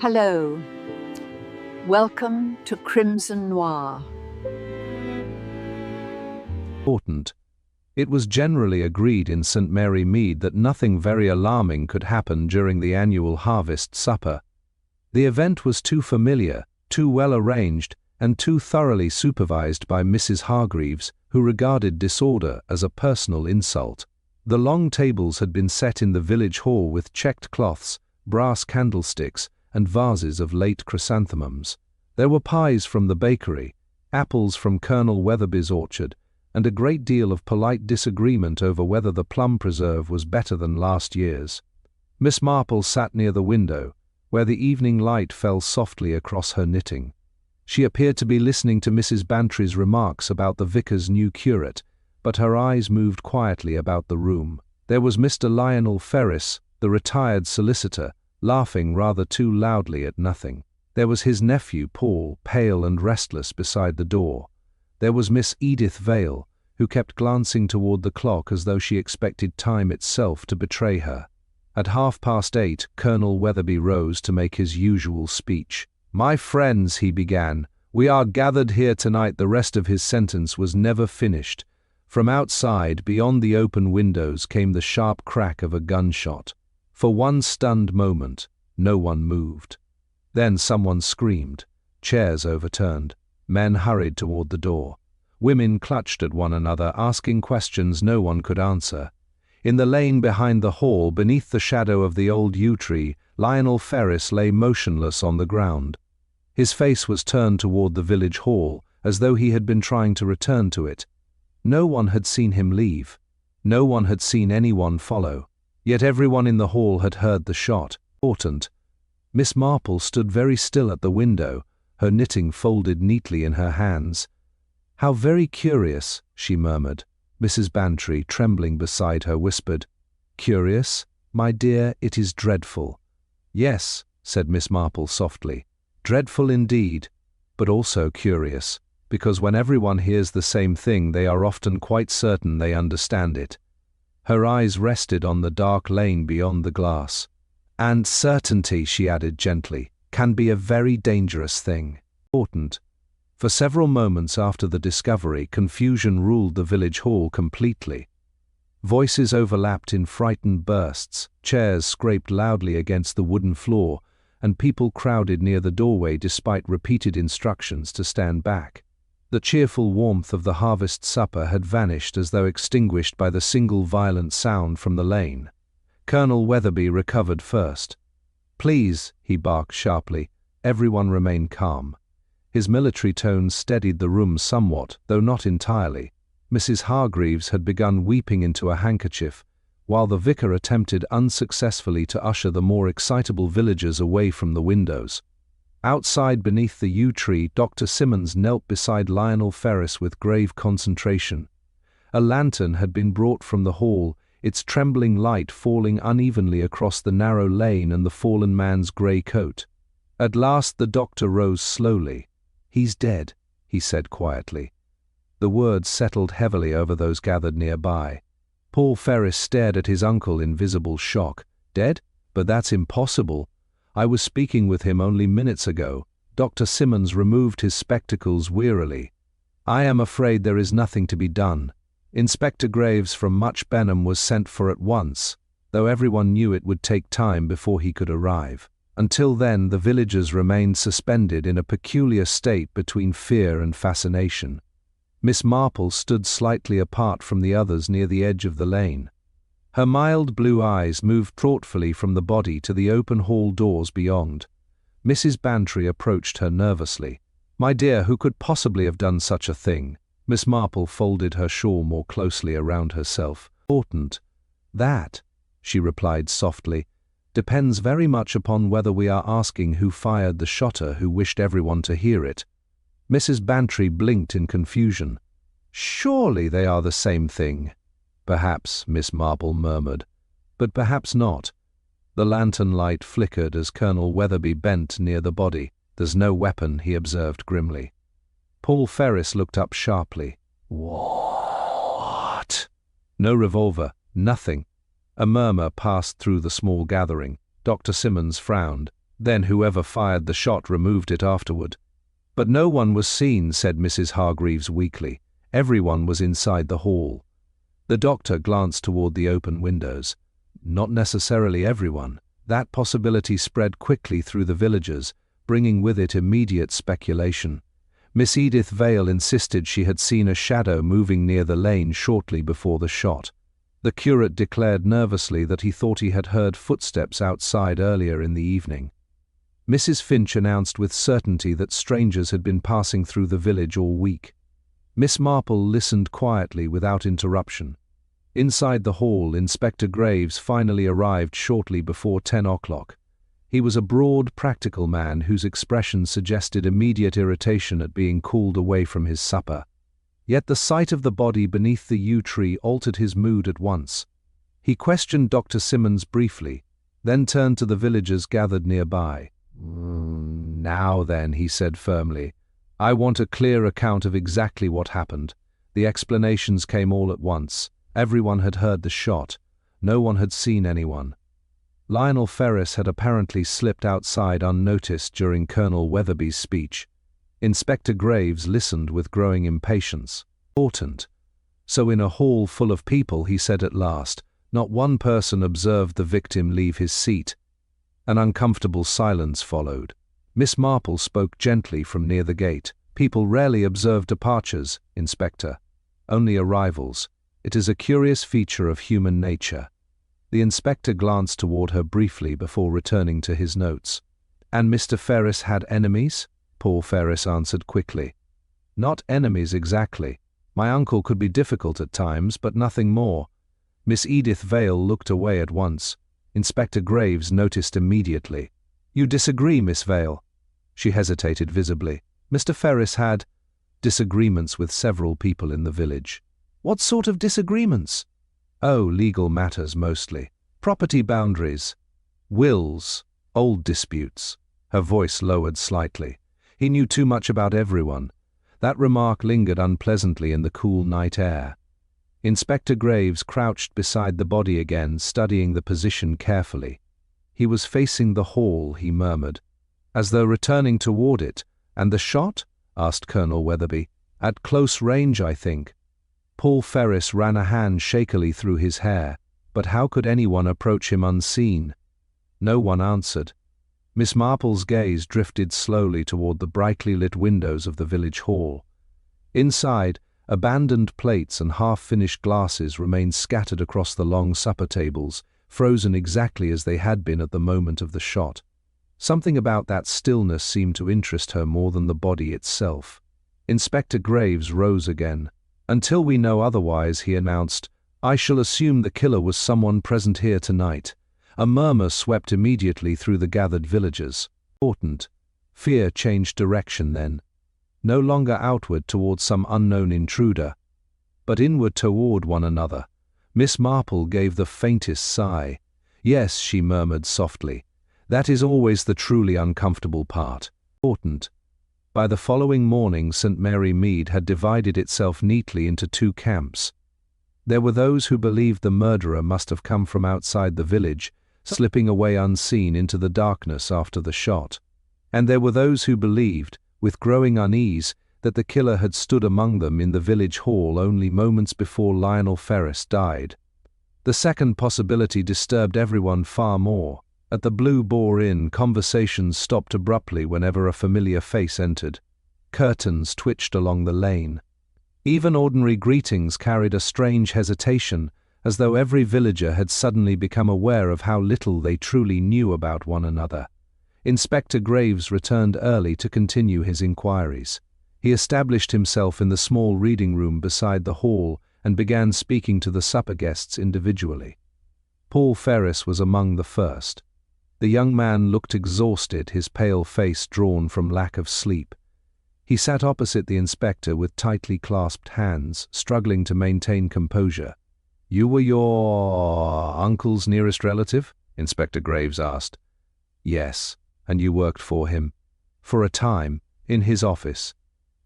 Hello, welcome to Crimson Noir. Important. It was generally agreed in St. Mary Mead that nothing very alarming could happen during the annual harvest supper. The event was too familiar, too well arranged, and too thoroughly supervised by Mrs. Hargreaves, who regarded disorder as a personal insult. The long tables had been set in the village hall with checked cloths, brass candlesticks, and vases of late chrysanthemums. There were pies from the bakery, apples from Colonel Weatherby's orchard, and a great deal of polite disagreement over whether the plum preserve was better than last year's. Miss Marple sat near the window, where the evening light fell softly across her knitting. She appeared to be listening to Mrs. Bantry's remarks about the vicar's new curate, but her eyes moved quietly about the room. There was Mr. Lionel Ferris, the retired solicitor, laughing rather too loudly at nothing. There was his nephew, Paul, pale and restless beside the door. There was Miss Edith Vale, who kept glancing toward the clock as though she expected time itself to betray her. At 8:30, Colonel Weatherby rose to make his usual speech. "My friends," he began, "we are gathered here tonight." The rest of his sentence was never finished. From outside, beyond the open windows, came the sharp crack of a gunshot. For one stunned moment, no one moved. Then someone screamed. Chairs overturned. Men hurried toward the door. Women clutched at one another, asking questions no one could answer. In the lane behind the hall, beneath the shadow of the old yew tree, Lionel Ferris lay motionless on the ground. His face was turned toward the village hall, as though he had been trying to return to it. No one had seen him leave. No one had seen anyone follow. Yet everyone in the hall had heard the shot. Important. Miss Marple stood very still at the window, her knitting folded neatly in her hands. "How very curious," she murmured. Mrs. Bantry, trembling beside her, whispered, "Curious? My dear, it is dreadful." "Yes," said Miss Marple softly, "dreadful indeed, but also curious, because when everyone hears the same thing they are often quite certain they understand it." Her eyes rested on the dark lane beyond the glass. "And certainty," she added gently, "can be a very dangerous thing." Important. For several moments after the discovery, confusion ruled the village hall completely. Voices overlapped in frightened bursts, chairs scraped loudly against the wooden floor, and people crowded near the doorway despite repeated instructions to stand back. The cheerful warmth of the harvest supper had vanished as though extinguished by the single violent sound from the lane. Colonel Weatherby recovered first. "Please," he barked sharply. Everyone remained calm. His military tone steadied the room somewhat, though not entirely. Mrs. Hargreaves had begun weeping into a handkerchief, while the vicar attempted unsuccessfully to usher the more excitable villagers away from the windows. Outside beneath the yew tree, Dr. Simmons knelt beside Lionel Ferris with grave concentration. A lantern had been brought from the hall, its trembling light falling unevenly across the narrow lane and the fallen man's grey coat. At last the doctor rose slowly. "He's dead," he said quietly. The words settled heavily over those gathered nearby. Paul Ferris stared at his uncle in visible shock. "Dead? But that's impossible. I was speaking with him only minutes ago." Dr. Simmons removed his spectacles wearily. "I am afraid there is nothing to be done. Inspector Graves from Much Benham was sent for at once, though everyone knew it would take time before he could arrive. Until then, the villagers remained suspended in a peculiar state between fear and fascination." Miss Marple stood slightly apart from the others near the edge of the lane. Her mild blue eyes moved thoughtfully from the body to the open hall doors beyond. Mrs. Bantry approached her nervously. "My dear, who could possibly have done such a thing?" Miss Marple folded her shawl more closely around herself. "Important. That," she replied softly, "depends very much upon whether we are asking who fired the shotter who wished everyone to hear it." Mrs. Bantry blinked in confusion. "Surely they are the same thing." "Perhaps," Miss Marple murmured, "but perhaps not." The lantern light flickered as Colonel Weatherby bent near the body. "There's no weapon," he observed grimly. Paul Ferris looked up sharply. "What?" "No revolver, nothing." A murmur passed through the small gathering. Dr. Simmons frowned. Then whoever fired the shot removed it afterward. But no one was seen, said Mrs. Hargreaves weakly. Everyone was inside the hall. The doctor glanced toward the open windows. Not necessarily everyone. That possibility spread quickly through the villagers, bringing with it immediate speculation. Miss Edith Vale insisted she had seen a shadow moving near the lane shortly before the shot. The curate declared nervously that he thought he had heard footsteps outside earlier in the evening. Mrs. Finch announced with certainty that strangers had been passing through the village all week. Miss Marple listened quietly without interruption. Inside the hall, Inspector Graves finally arrived shortly before 10 o'clock. He was a broad, practical man whose expression suggested immediate irritation at being called away from his supper. Yet the sight of the body beneath the yew tree altered his mood at once. He questioned Dr. Simmons briefly, then turned to the villagers gathered nearby. "Now then," he said firmly, "I want a clear account of exactly what happened." The explanations came all at once. Everyone had heard the shot. No one had seen anyone. Lionel Ferris had apparently slipped outside unnoticed during Colonel Weatherby's speech. Inspector Graves listened with growing impatience. Important. So in a hall full of people, he said at last, not one person observed the victim leave his seat. An uncomfortable silence followed. Miss Marple spoke gently from near the gate. "People rarely observe departures, Inspector. Only arrivals. It is a curious feature of human nature." The inspector glanced toward her briefly before returning to his notes. "And Mr. Ferris had enemies?" Paul Ferris answered quickly. "Not enemies exactly. My uncle could be difficult at times, but nothing more." Miss Edith Vale looked away at once. Inspector Graves noticed immediately. "You disagree, Miss Vale?" She hesitated visibly. "Mr. Ferris had disagreements with several people in the village." "What sort of disagreements?" "Oh, legal matters mostly. Property boundaries, wills, old disputes." Her voice lowered slightly. He knew too much about everyone. That remark lingered unpleasantly in the cool night air. Inspector Graves crouched beside the body again, studying the position carefully. He was facing the hall, he murmured, as though returning toward it. "And the shot?" asked Colonel Weatherby. "At close range, I think." Paul Ferris ran a hand shakily through his hair. But how could anyone approach him unseen? No one answered. Miss Marple's gaze drifted slowly toward the brightly lit windows of the village hall. Inside, abandoned plates and half-finished glasses remained scattered across the long supper tables, frozen exactly as they had been at the moment of the shot. Something about that stillness seemed to interest her more than the body itself. Inspector Graves rose again. "Until we know otherwise," he announced, "I shall assume the killer was someone present here tonight." A murmur swept immediately through the gathered villagers. Important. Fear changed direction then. No longer outward toward some unknown intruder, but inward toward one another. Miss Marple gave the faintest sigh. "Yes," she murmured softly. "That is always the truly uncomfortable part." Important. By the following morning, St. Mary Mead had divided itself neatly into two camps. There were those who believed the murderer must have come from outside the village, slipping away unseen into the darkness after the shot. And there were those who believed, with growing unease, that the killer had stood among them in the village hall only moments before Lionel Ferris died. The second possibility disturbed everyone far more. At the Blue Boar Inn, conversations stopped abruptly whenever a familiar face entered. Curtains twitched along the lane. Even ordinary greetings carried a strange hesitation, as though every villager had suddenly become aware of how little they truly knew about one another. Inspector Graves returned early to continue his inquiries. He established himself in the small reading room beside the hall and began speaking to the supper guests individually. Paul Ferris was among the first. The young man looked exhausted, his pale face drawn from lack of sleep. He sat opposite the inspector with tightly clasped hands, struggling to maintain composure. "You were your uncle's nearest relative?" Inspector Graves asked. "Yes, and you worked for him." "For a time, in his office."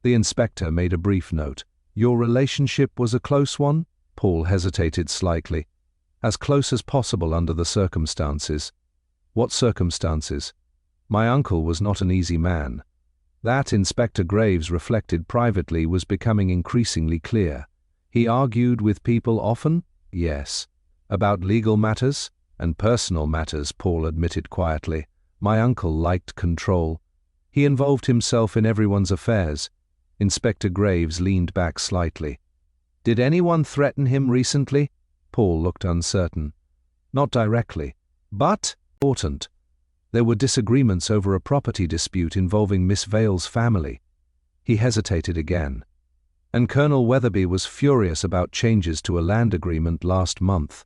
The inspector made a brief note. "Your relationship was a close one?" Paul hesitated slightly. "As close as possible under the circumstances." "What circumstances?" My uncle was not an easy man. That, Inspector Graves reflected privately, was becoming increasingly clear. He argued with people often? Yes. About legal matters? And personal matters, Paul admitted quietly. My uncle liked control. He involved himself in everyone's affairs. Inspector Graves leaned back slightly. Did anyone threaten him recently? Paul looked uncertain. Not directly, but important. There were disagreements over a property dispute involving Miss Vale's family. He hesitated again. And Colonel Weatherby was furious about changes to a land agreement last month.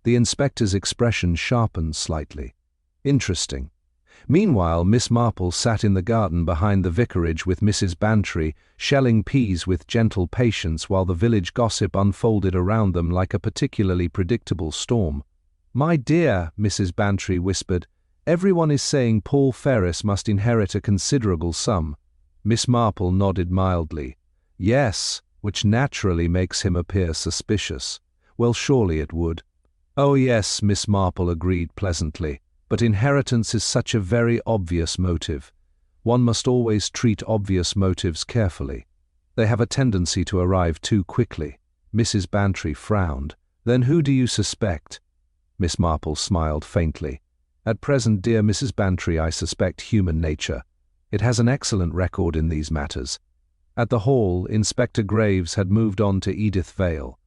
The inspector's expression sharpened slightly. Interesting. Meanwhile, Miss Marple sat in the garden behind the vicarage with Mrs. Bantry, shelling peas with gentle patience while the village gossip unfolded around them like a particularly predictable storm. My dear, Mrs. Bantry whispered, everyone is saying Paul Ferris must inherit a considerable sum. Miss Marple nodded mildly. Yes, which naturally makes him appear suspicious. Well, surely it would. Oh yes, Miss Marple agreed pleasantly. But inheritance is such a very obvious motive. One must always treat obvious motives carefully. They have a tendency to arrive too quickly. Mrs. Bantry frowned. Then who do you suspect? Miss Marple smiled faintly. At present, dear Mrs. Bantry, I suspect human nature. It has an excellent record in these matters. At the hall, Inspector Graves had moved on to Edith Vale.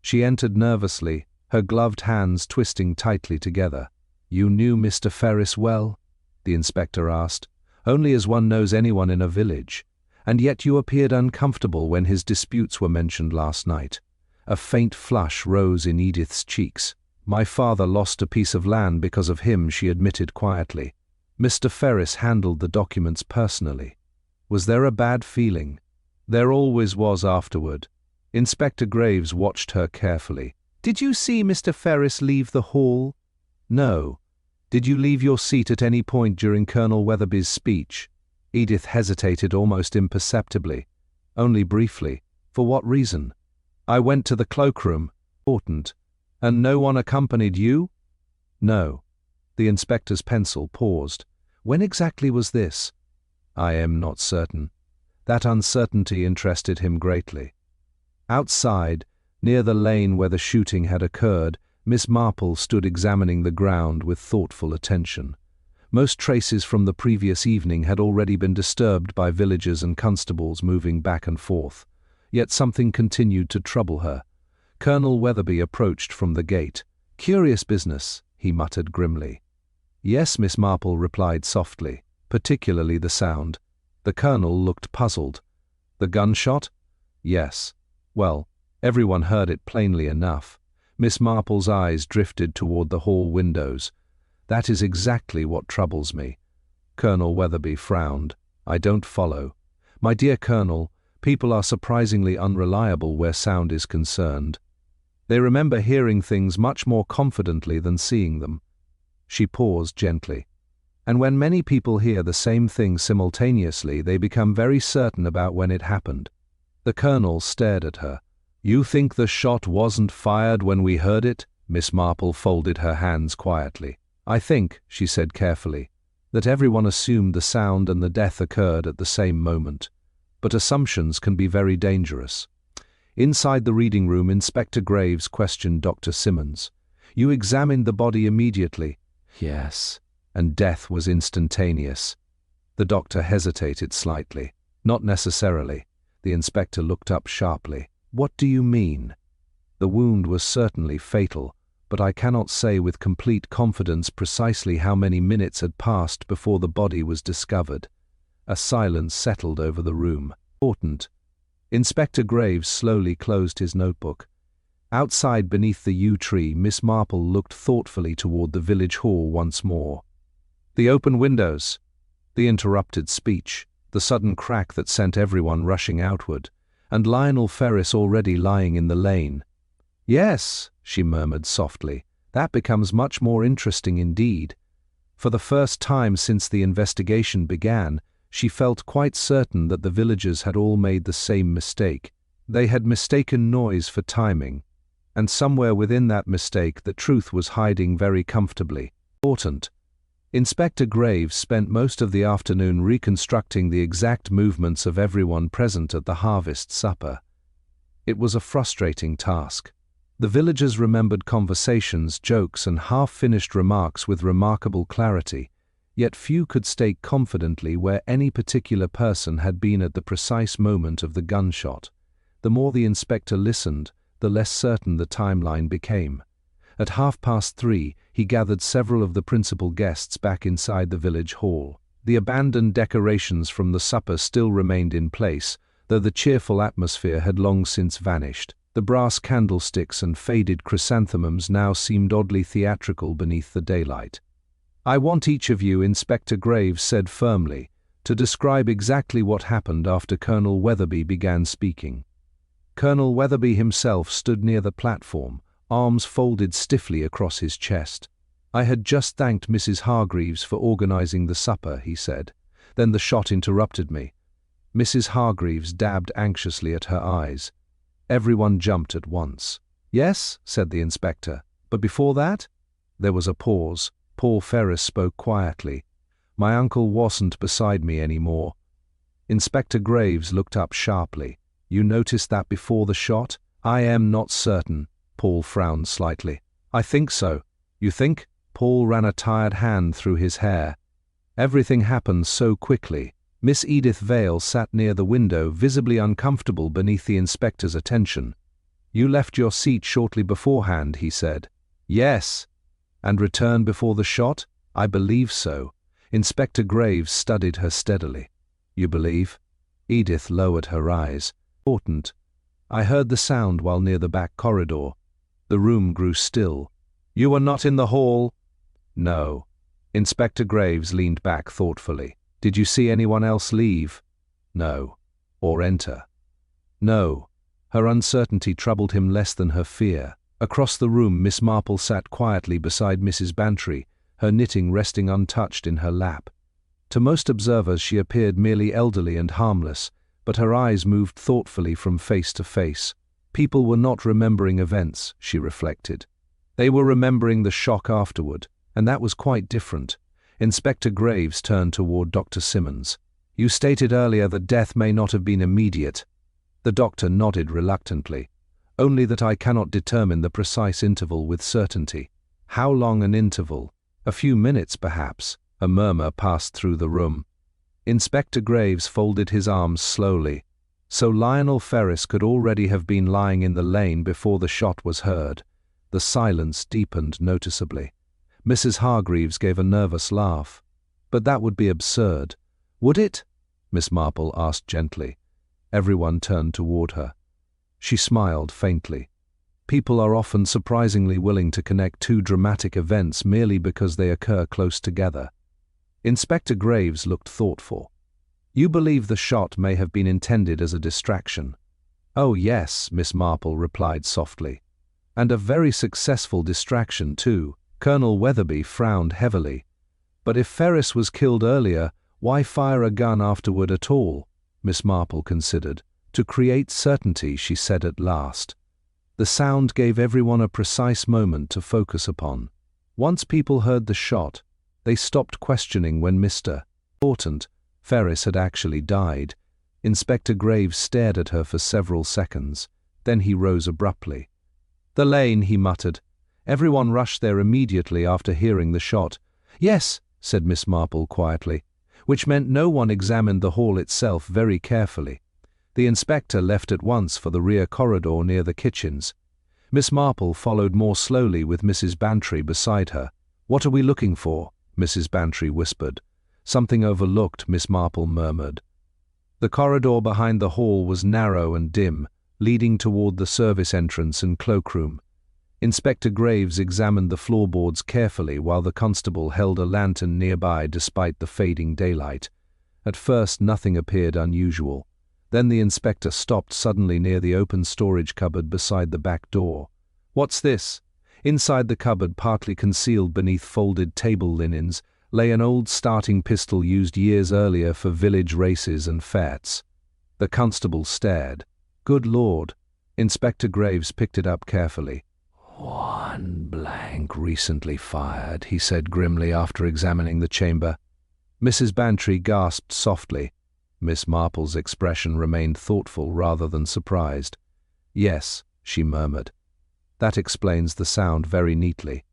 She entered nervously, her gloved hands twisting tightly together. You knew Mr. Ferris well? The inspector asked. Only as one knows anyone in a village. And yet you appeared uncomfortable when his disputes were mentioned last night. A faint flush rose in Edith's cheeks. My father lost a piece of land because of him, she admitted quietly. Mr. Ferris handled the documents personally. Was there a bad feeling? There always was afterward. Inspector Graves watched her carefully. Did you see Mr. Ferris leave the hall? No. Did you leave your seat at any point during Colonel Weatherby's speech? Edith hesitated almost imperceptibly. Only briefly. For what reason? I went to the cloakroom. Important. And no one accompanied you? No. The inspector's pencil paused. When exactly was this? I am not certain. That uncertainty interested him greatly. Outside, near the lane where the shooting had occurred, Miss Marple stood examining the ground with thoughtful attention. Most traces from the previous evening had already been disturbed by villagers and constables moving back and forth. Yet something continued to trouble her. Colonel Weatherby approached from the gate. Curious business, he muttered grimly. Yes, Miss Marple replied softly, particularly the sound. The colonel looked puzzled. The gunshot? Yes. Well, everyone heard it plainly enough. Miss Marple's eyes drifted toward the hall windows. That is exactly what troubles me. Colonel Weatherby frowned. I don't follow. My dear Colonel, people are surprisingly unreliable where sound is concerned. They remember hearing things much more confidently than seeing them. She paused gently. And when many people hear the same thing simultaneously, they become very certain about when it happened. The colonel stared at her. You think the shot wasn't fired when we heard it? Miss Marple folded her hands quietly. I think, she said carefully, that everyone assumed the sound and the death occurred at the same moment. But assumptions can be very dangerous. Inside the reading room, Inspector Graves questioned Dr. Simmons. You examined the body immediately? Yes. And death was instantaneous. The doctor hesitated slightly. Not necessarily. The inspector looked up sharply. What do you mean? The wound was certainly fatal, but I cannot say with complete confidence precisely how many minutes had passed before the body was discovered. A silence settled over the room. Important. Inspector Graves slowly closed his notebook. Outside beneath the yew tree, Miss Marple looked thoughtfully toward the village hall once more. The open windows, the interrupted speech, the sudden crack that sent everyone rushing outward, and Lionel Ferris already lying in the lane. Yes, she murmured softly, that becomes much more interesting indeed. For the first time since the investigation began, she felt quite certain that the villagers had all made the same mistake. They had mistaken noise for timing, and somewhere within that mistake the truth was hiding very comfortably. Important. Inspector Graves spent most of the afternoon reconstructing the exact movements of everyone present at the harvest supper. It was a frustrating task. The villagers remembered conversations, jokes, and half-finished remarks with remarkable clarity, yet few could state confidently where any particular person had been at the precise moment of the gunshot. The more the inspector listened, the less certain the timeline became. At 3:30, he gathered several of the principal guests back inside the village hall. The abandoned decorations from the supper still remained in place, though the cheerful atmosphere had long since vanished. The brass candlesticks and faded chrysanthemums now seemed oddly theatrical beneath the daylight. "I want each of you," Inspector Graves said firmly, "to describe exactly what happened after Colonel Weatherby began speaking." Colonel Weatherby himself stood near the platform, arms folded stiffly across his chest. "I had just thanked Mrs. Hargreaves for organizing the supper," he said. "Then the shot interrupted me." Mrs. Hargreaves dabbed anxiously at her eyes. Everyone jumped at once. "Yes," said the inspector, "but before that?" There was a pause. Paul Ferris spoke quietly. "My uncle wasn't beside me anymore." Inspector Graves looked up sharply. "You noticed that before the shot?" "I am not certain." Paul frowned slightly. "I think so." "You think?" Paul ran a tired hand through his hair. "Everything happened so quickly." Miss Edith Vale sat near the window, visibly uncomfortable beneath the inspector's attention. "You left your seat shortly beforehand," he said. "Yes." "And returned before the shot?" "I believe so." Inspector Graves studied her steadily. "You believe?" Edith lowered her eyes. "Important. I heard the sound while near the back corridor." The room grew still. "You were not in the hall?" "No." Inspector Graves leaned back thoughtfully. "Did you see anyone else leave?" "No." "Or enter?" "No." Her uncertainty troubled him less than her fear. Across the room, Miss Marple sat quietly beside Mrs. Bantry, her knitting resting untouched in her lap. To most observers she appeared merely elderly and harmless, but her eyes moved thoughtfully from face to face. People were not remembering events, she reflected. They were remembering the shock afterward, and that was quite different. Inspector Graves turned toward Dr. Simmons. "You stated earlier that death may not have been immediate." The doctor nodded reluctantly. "Only that I cannot determine the precise interval with certainty." "How long an interval?" "A few minutes, perhaps." A murmur passed through the room. Inspector Graves folded his arms slowly. So Lionel Ferris could already have been lying in the lane before the shot was heard. The silence deepened noticeably. Mrs. Hargreaves gave a nervous laugh. "But that would be absurd." "Would it?" Miss Marple asked gently. Everyone turned toward her. She smiled faintly. People are often surprisingly willing to connect two dramatic events merely because they occur close together. Inspector Graves looked thoughtful. "You believe the shot may have been intended as a distraction?" "Oh yes," Miss Marple replied softly. "And a very successful distraction, too." Colonel Weatherby frowned heavily. "But if Ferris was killed earlier, why fire a gun afterward at all?" Miss Marple considered. "To create certainty," she said at last. The sound gave everyone a precise moment to focus upon. Once people heard the shot, they stopped questioning when Mr. Important Ferris had actually died. Inspector Graves stared at her for several seconds. Then he rose abruptly. "The lane," he muttered. "Everyone rushed there immediately after hearing the shot." "Yes," said Miss Marple quietly, which meant no one examined the hall itself very carefully. The inspector left at once for the rear corridor near the kitchens. Miss Marple followed more slowly with Mrs. Bantry beside her. "What are we looking for?" Mrs. Bantry whispered. "Something overlooked," Miss Marple murmured. The corridor behind the hall was narrow and dim, leading toward the service entrance and cloakroom. Inspector Graves examined the floorboards carefully while the constable held a lantern nearby despite the fading daylight. At first nothing appeared unusual. Then the inspector stopped suddenly near the open storage cupboard beside the back door. "What's this?" Inside the cupboard, partly concealed beneath folded table linens, lay an old starting pistol used years earlier for village races and fêtes. The constable stared. "Good Lord." Inspector Graves picked it up carefully. "Whodunit?" "One blank recently fired," he said grimly after examining the chamber. Mrs. Bantry gasped softly. Miss Marple's expression remained thoughtful rather than surprised. "Yes," she murmured. "That explains the sound very neatly."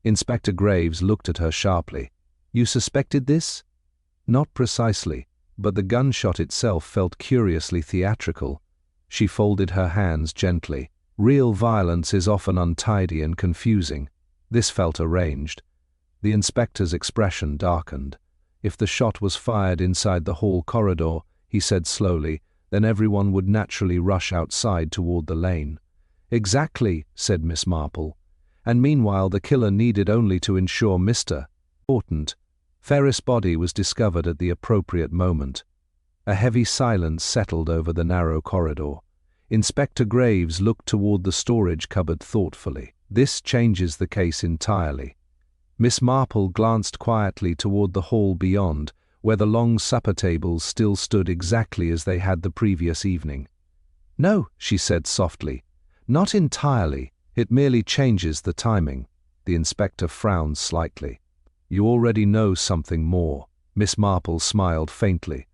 Inspector Graves looked at her sharply. "You suspected this?" "Not precisely, but the gunshot itself felt curiously theatrical." She folded her hands gently. "Real violence is often untidy and confusing. This felt arranged." The inspector's expression darkened. "If the shot was fired inside the hall corridor," he said slowly, "then everyone would naturally rush outside toward the lane." "Exactly," said Miss Marple. "And meanwhile the killer needed only to ensure Mr. Important Ferris' body was discovered at the appropriate moment." A heavy silence settled over the narrow corridor. Inspector Graves looked toward the storage cupboard thoughtfully. "This changes the case entirely." Miss Marple glanced quietly toward the hall beyond, where the long supper tables still stood exactly as they had the previous evening. "No," she said softly. "Not entirely. It merely changes the timing." The inspector frowned slightly. "You already know something more." Miss Marple smiled faintly.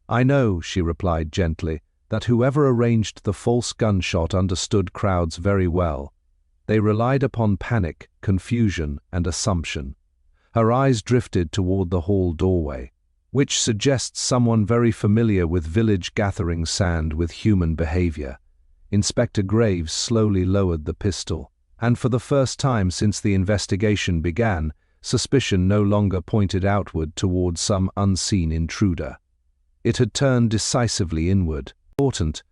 "I know," she replied gently, "that whoever arranged the false gunshot understood crowds very well. They relied upon panic, confusion, and assumption." Her eyes drifted toward the hall doorway, "which suggests someone very familiar with village gathering sand with human behavior." Inspector Graves slowly lowered the pistol, and for the first time since the investigation began, suspicion no longer pointed outward toward some unseen intruder. It had turned decisively inward. Important.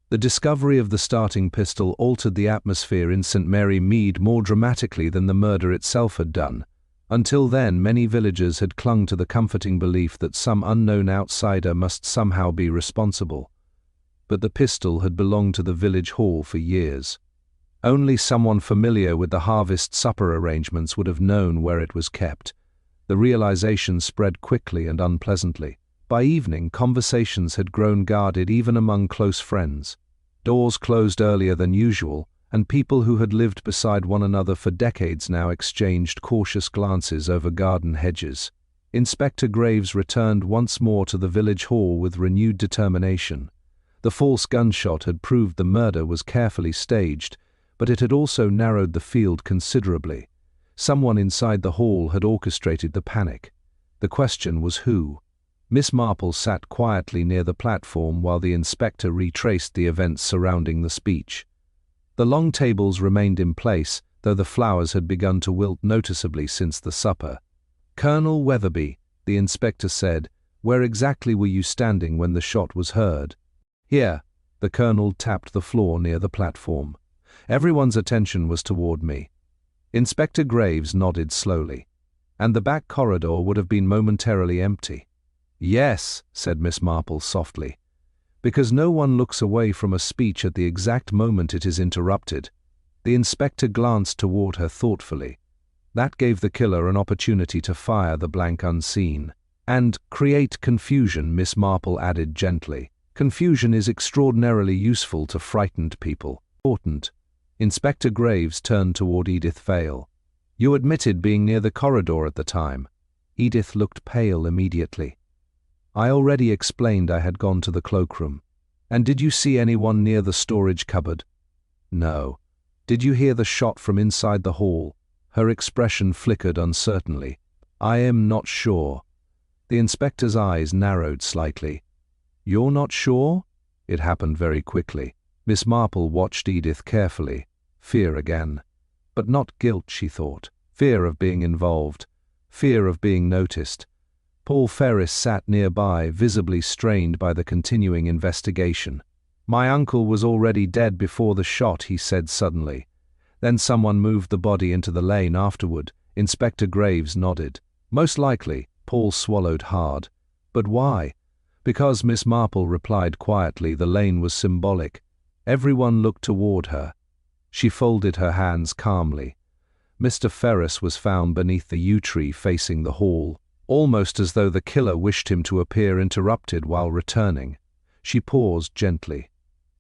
The discovery of the starting pistol altered the atmosphere in St. Mary Mead more dramatically than the murder itself had done. Until then, many villagers had clung to the comforting belief that some unknown outsider must somehow be responsible. But the pistol had belonged to the village hall for years. Only someone familiar with the harvest supper arrangements would have known where it was kept. The realization spread quickly and unpleasantly. By evening, conversations had grown guarded even among close friends. Doors closed earlier than usual, and people who had lived beside one another for decades now exchanged cautious glances over garden hedges. Inspector Graves returned once more to the village hall with renewed determination. The false gunshot had proved the murder was carefully staged, but it had also narrowed the field considerably. Someone inside the hall had orchestrated the panic. The question was who? Miss Marple sat quietly near the platform while the inspector retraced the events surrounding the speech. The long tables remained in place, though the flowers had begun to wilt noticeably since the supper. "Colonel Weatherby," the inspector said, "where exactly were you standing when the shot was heard?" "Here." The colonel tapped the floor near the platform. Everyone's attention was toward me. Inspector Graves nodded slowly. "And the back corridor would have been momentarily empty." "Yes," said Miss Marple softly, "because no one looks away from a speech at the exact moment it is interrupted." The inspector glanced toward her thoughtfully. "That gave the killer an opportunity to fire the blank unseen. And create confusion," Miss Marple added gently. "Confusion is extraordinarily useful to frightened people." Important. Inspector Graves turned toward Edith Vale. "You admitted being near the corridor at the time." Edith looked pale immediately. "I already explained I had gone to the cloakroom." "And did you see anyone near the storage cupboard?" "No." "Did you hear the shot from inside the hall?" Her expression flickered uncertainly. "I am not sure." The inspector's eyes narrowed slightly. "You're not sure?" It happened very quickly. Miss Marple watched Edith carefully. Fear again. But not guilt, she thought. Fear of being involved. Fear of being noticed. Paul Ferris sat nearby, visibly strained by the continuing investigation. "My uncle was already dead before the shot," he said suddenly. "Then someone moved the body into the lane afterward." Inspector Graves nodded. "Most likely." Paul swallowed hard. "But why?" "Because," Miss Marple replied quietly, "the lane was symbolic." Everyone looked toward her. She folded her hands calmly. Mr. Ferris was found beneath the yew tree facing the hall, almost as though the killer wished him to appear interrupted while returning. She paused gently.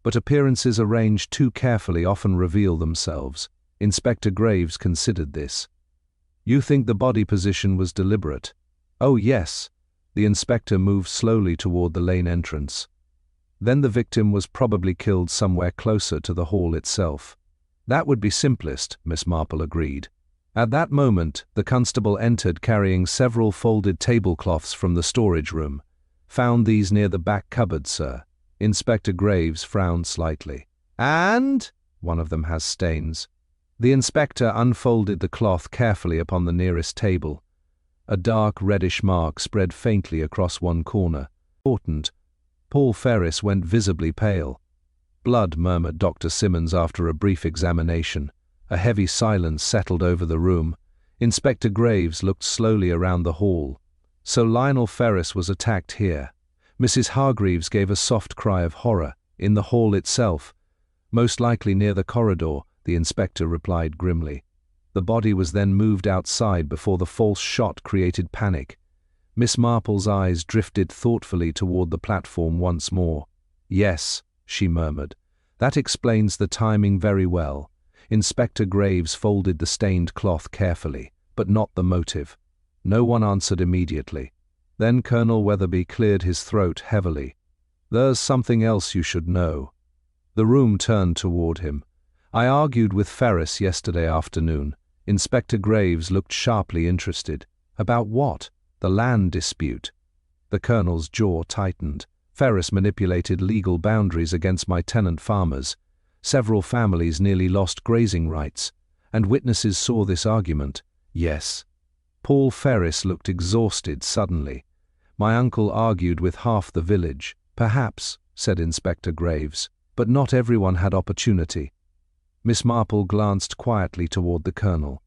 "But appearances arranged too carefully often reveal themselves." Inspector Graves considered this. You think the body position was deliberate? Oh yes. The inspector moved slowly toward the lane entrance. Then the victim was probably killed somewhere closer to the hall itself. That would be simplest, Miss Marple agreed. At that moment, the constable entered carrying several folded tablecloths from the storage room. Found these near the back cupboard, sir. Inspector Graves frowned slightly. And? One of them has stains. The inspector unfolded the cloth carefully upon the nearest table. A dark reddish mark spread faintly across one corner. Important. Paul Ferris went visibly pale. Blood, murmured Dr. Simmons after a brief examination. A heavy silence settled over the room. Inspector Graves looked slowly around the hall. So Lionel Ferris was attacked here. Mrs. Hargreaves gave a soft cry of horror. In the hall itself. Most likely near the corridor, the inspector replied grimly. The body was then moved outside before the false shot created panic. Miss Marple's eyes drifted thoughtfully toward the platform once more. Yes, she murmured. That explains the timing very well. Inspector Graves folded the stained cloth carefully, but not the motive. No one answered immediately. Then Colonel Weatherby cleared his throat heavily. There's something else you should know. The room turned toward him. I argued with Ferris yesterday afternoon. Inspector Graves looked sharply interested. About what? The land dispute. The colonel's jaw tightened. Ferris manipulated legal boundaries against my tenant farmers. Several families nearly lost grazing rights, and witnesses saw this argument. Yes. Paul Ferris looked exhausted suddenly. My uncle argued with half the village. Perhaps, said Inspector Graves, but not everyone had opportunity. Miss Marple glanced quietly toward the colonel.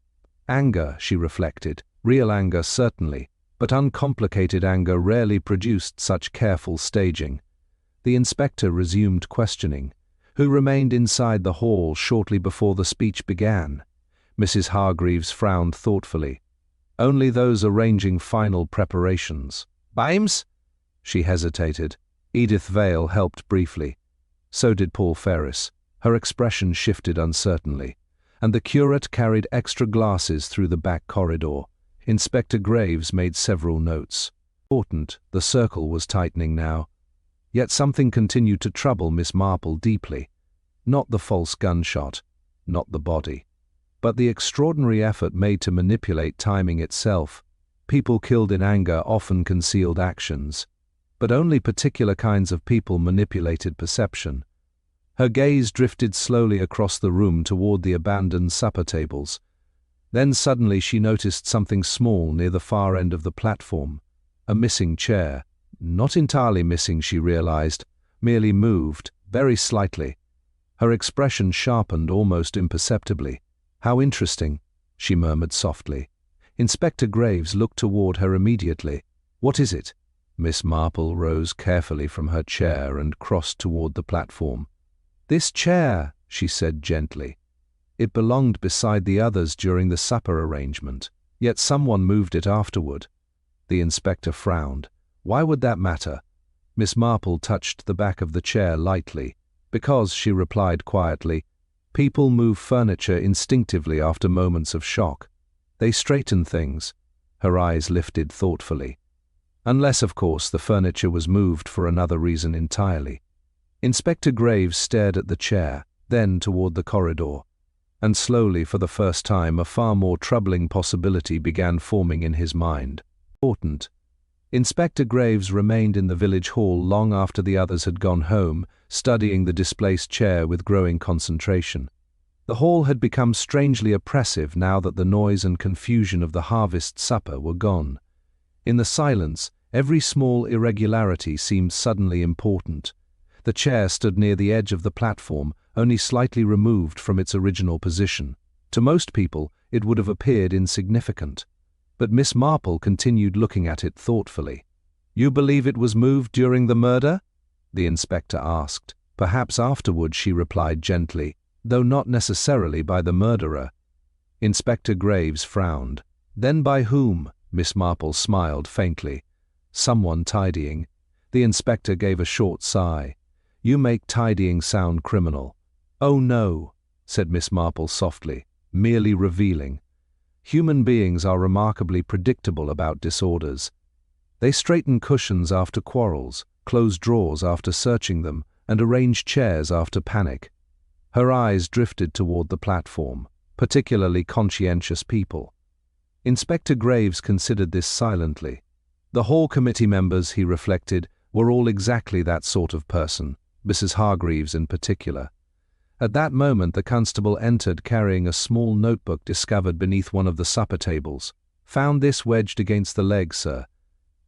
Anger, she reflected. Real anger, certainly, but uncomplicated anger rarely produced such careful staging. The inspector resumed questioning. Who remained inside the hall shortly before the speech began? Mrs. Hargreaves frowned thoughtfully. Only those arranging final preparations. Bimes? She hesitated. Edith Vale helped briefly. So did Paul Ferris. Her expression shifted uncertainly. And the curate carried extra glasses through the back corridor. Inspector Graves made several notes. Important, the circle was tightening now. Yet something continued to trouble Miss Marple deeply. Not the false gunshot, not the body, but the extraordinary effort made to manipulate timing itself. People killed in anger often concealed actions, but only particular kinds of people manipulated perception. Her gaze drifted slowly across the room toward the abandoned supper tables. Then suddenly she noticed something small near the far end of the platform. A missing chair. Not entirely missing, she realized, merely moved, very slightly. Her expression sharpened almost imperceptibly. How interesting, she murmured softly. Inspector Graves looked toward her immediately. What is it? Miss Marple rose carefully from her chair and crossed toward the platform. This chair, she said gently. It belonged beside the others during the supper arrangement, yet someone moved it afterward. The inspector frowned. Why would that matter? Miss Marple touched the back of the chair lightly. Because, she replied quietly, people move furniture instinctively after moments of shock. They straighten things. Her eyes lifted thoughtfully. Unless, of course, the furniture was moved for another reason entirely. Inspector Graves stared at the chair, then toward the corridor. And slowly, for the first time, a far more troubling possibility began forming in his mind. Important. Inspector Graves remained in the village hall long after the others had gone home, studying the displaced chair with growing concentration. The hall had become strangely oppressive now that the noise and confusion of the harvest supper were gone. In the silence, every small irregularity seemed suddenly important. The chair stood near the edge of the platform, only slightly removed from its original position. To most people, it would have appeared insignificant. But Miss Marple continued looking at it thoughtfully. You believe it was moved during the murder? The inspector asked. Perhaps afterward, she replied gently, though not necessarily by the murderer. Inspector Graves frowned. Then by whom? Miss Marple smiled faintly. Someone tidying. The inspector gave a short sigh. You make tidying sound criminal. Oh no, said Miss Marple softly. merely revealing. Human beings are remarkably predictable about disorders. They straighten cushions after quarrels, close drawers after searching them, and arrange chairs after panic. Her eyes drifted toward the platform, particularly conscientious people. Inspector Graves considered this silently. The hall committee members, he reflected, were all exactly that sort of person, Mrs. Hargreaves in particular. At that moment the constable entered carrying a small notebook discovered beneath one of the supper tables. "Found this wedged against the leg, sir."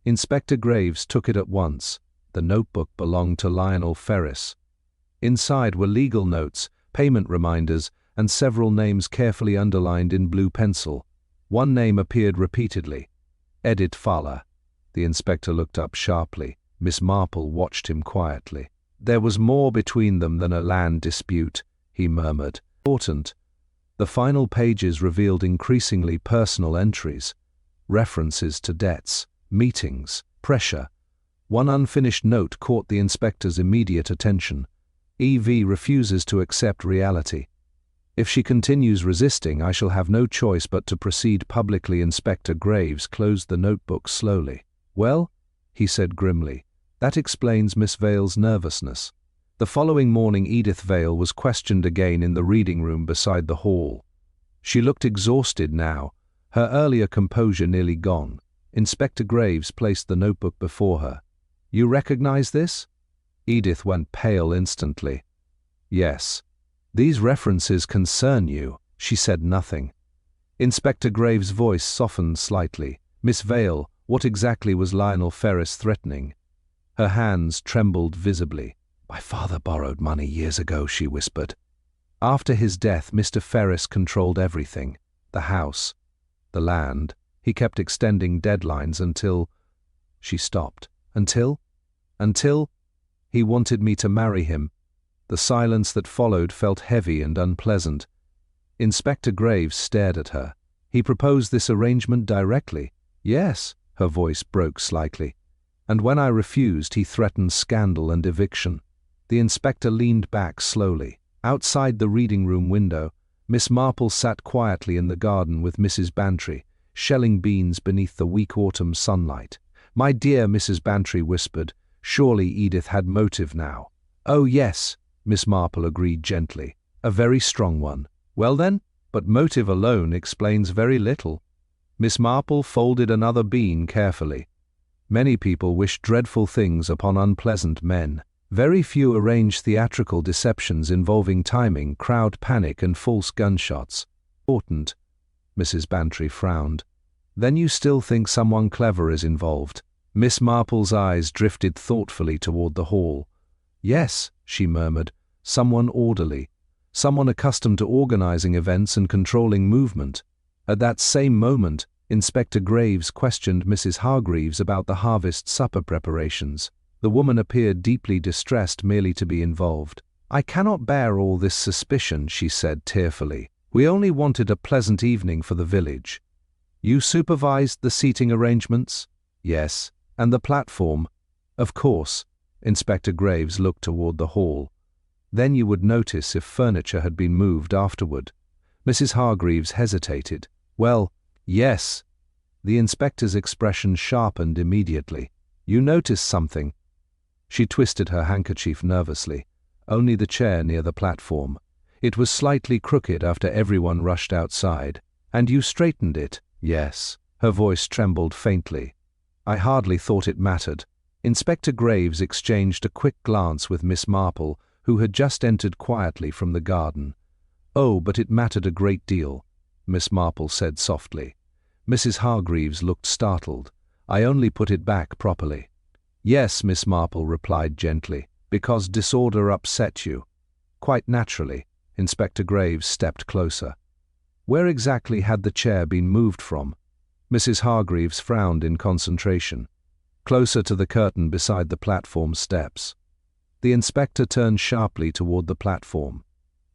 Inspector Graves took it at once. The notebook belonged to Lionel Ferris. Inside were legal notes, payment reminders, and several names carefully underlined in blue pencil. One name appeared repeatedly: Edith Fowler. The inspector looked up sharply. Miss Marple watched him quietly. "There was more between them than a land dispute," he murmured. "Important." The final pages revealed increasingly personal entries, references to debts, meetings, pressure. One unfinished note caught the inspector's immediate attention. "EV refuses to accept reality. If she continues resisting, I shall have no choice but to proceed publicly." Inspector Graves closed the notebook slowly. "Well," he said grimly, "that explains Miss Vale's nervousness." The following morning Edith Vale was questioned again in the reading room beside the hall. She looked exhausted now, her earlier composure nearly gone. Inspector Graves placed the notebook before her. "You recognize this?" Edith went pale instantly. "Yes. These references concern you." She said nothing. Inspector Graves' voice softened slightly. "Miss Vale, what exactly was Lionel Ferris threatening?" Her hands trembled visibly. "My father borrowed money years ago," she whispered. "After his death, Mr. Ferris controlled everything. The house, the land. He kept extending deadlines until—" She stopped. Until he wanted me to marry him." The silence that followed felt heavy and unpleasant. Inspector Graves stared at her. "He proposed this arrangement directly?" "Yes." Her voice broke slightly. "And when I refused, he threatened scandal and eviction." The inspector leaned back slowly. Outside the reading room window, Miss Marple sat quietly in the garden with Mrs. Bantry, shelling beans beneath the weak autumn sunlight. "My dear," Mrs. Bantry whispered, "surely Edith had motive now." "Oh yes," Miss Marple agreed gently. "A very strong one." "Well then, but motive alone explains very little." Miss Marple folded another bean carefully. "Many people wish dreadful things upon unpleasant men. Very few arrange theatrical deceptions involving timing, crowd panic, and false gunshots." "Important." Mrs. Bantry frowned. "Then you still think someone clever is involved?" Miss Marple's eyes drifted thoughtfully toward the hall. "Yes," she murmured, "someone orderly, someone accustomed to organizing events and controlling movement." At that same moment, Inspector Graves questioned Mrs. Hargreaves about the harvest supper preparations. The woman appeared deeply distressed merely to be involved. "I cannot bear all this suspicion," she said tearfully. "We only wanted a pleasant evening for the village." "You supervised the seating arrangements?" "Yes." "And the platform?" "Of course." Inspector Graves looked toward the hall. "Then you would notice if furniture had been moved afterward." Mrs. Hargreaves hesitated. "Well, yes." The inspector's expression sharpened immediately. "You noticed something?" She twisted her handkerchief nervously. "Only the chair near the platform. It was slightly crooked after everyone rushed outside." "And you straightened it?" "Yes." Her voice trembled faintly. "I hardly thought it mattered." Inspector Graves exchanged a quick glance with Miss Marple, who had just entered quietly from the garden. "Oh, but it mattered a great deal," Miss Marple said softly. Mrs. Hargreaves looked startled. "I only put it back properly." "Yes," Miss Marple replied gently, "because disorder upset you." "Quite naturally." Inspector Graves stepped closer. "Where exactly had the chair been moved from?" Mrs. Hargreaves frowned in concentration. "Closer to the curtain beside the platform steps." The inspector turned sharply toward the platform.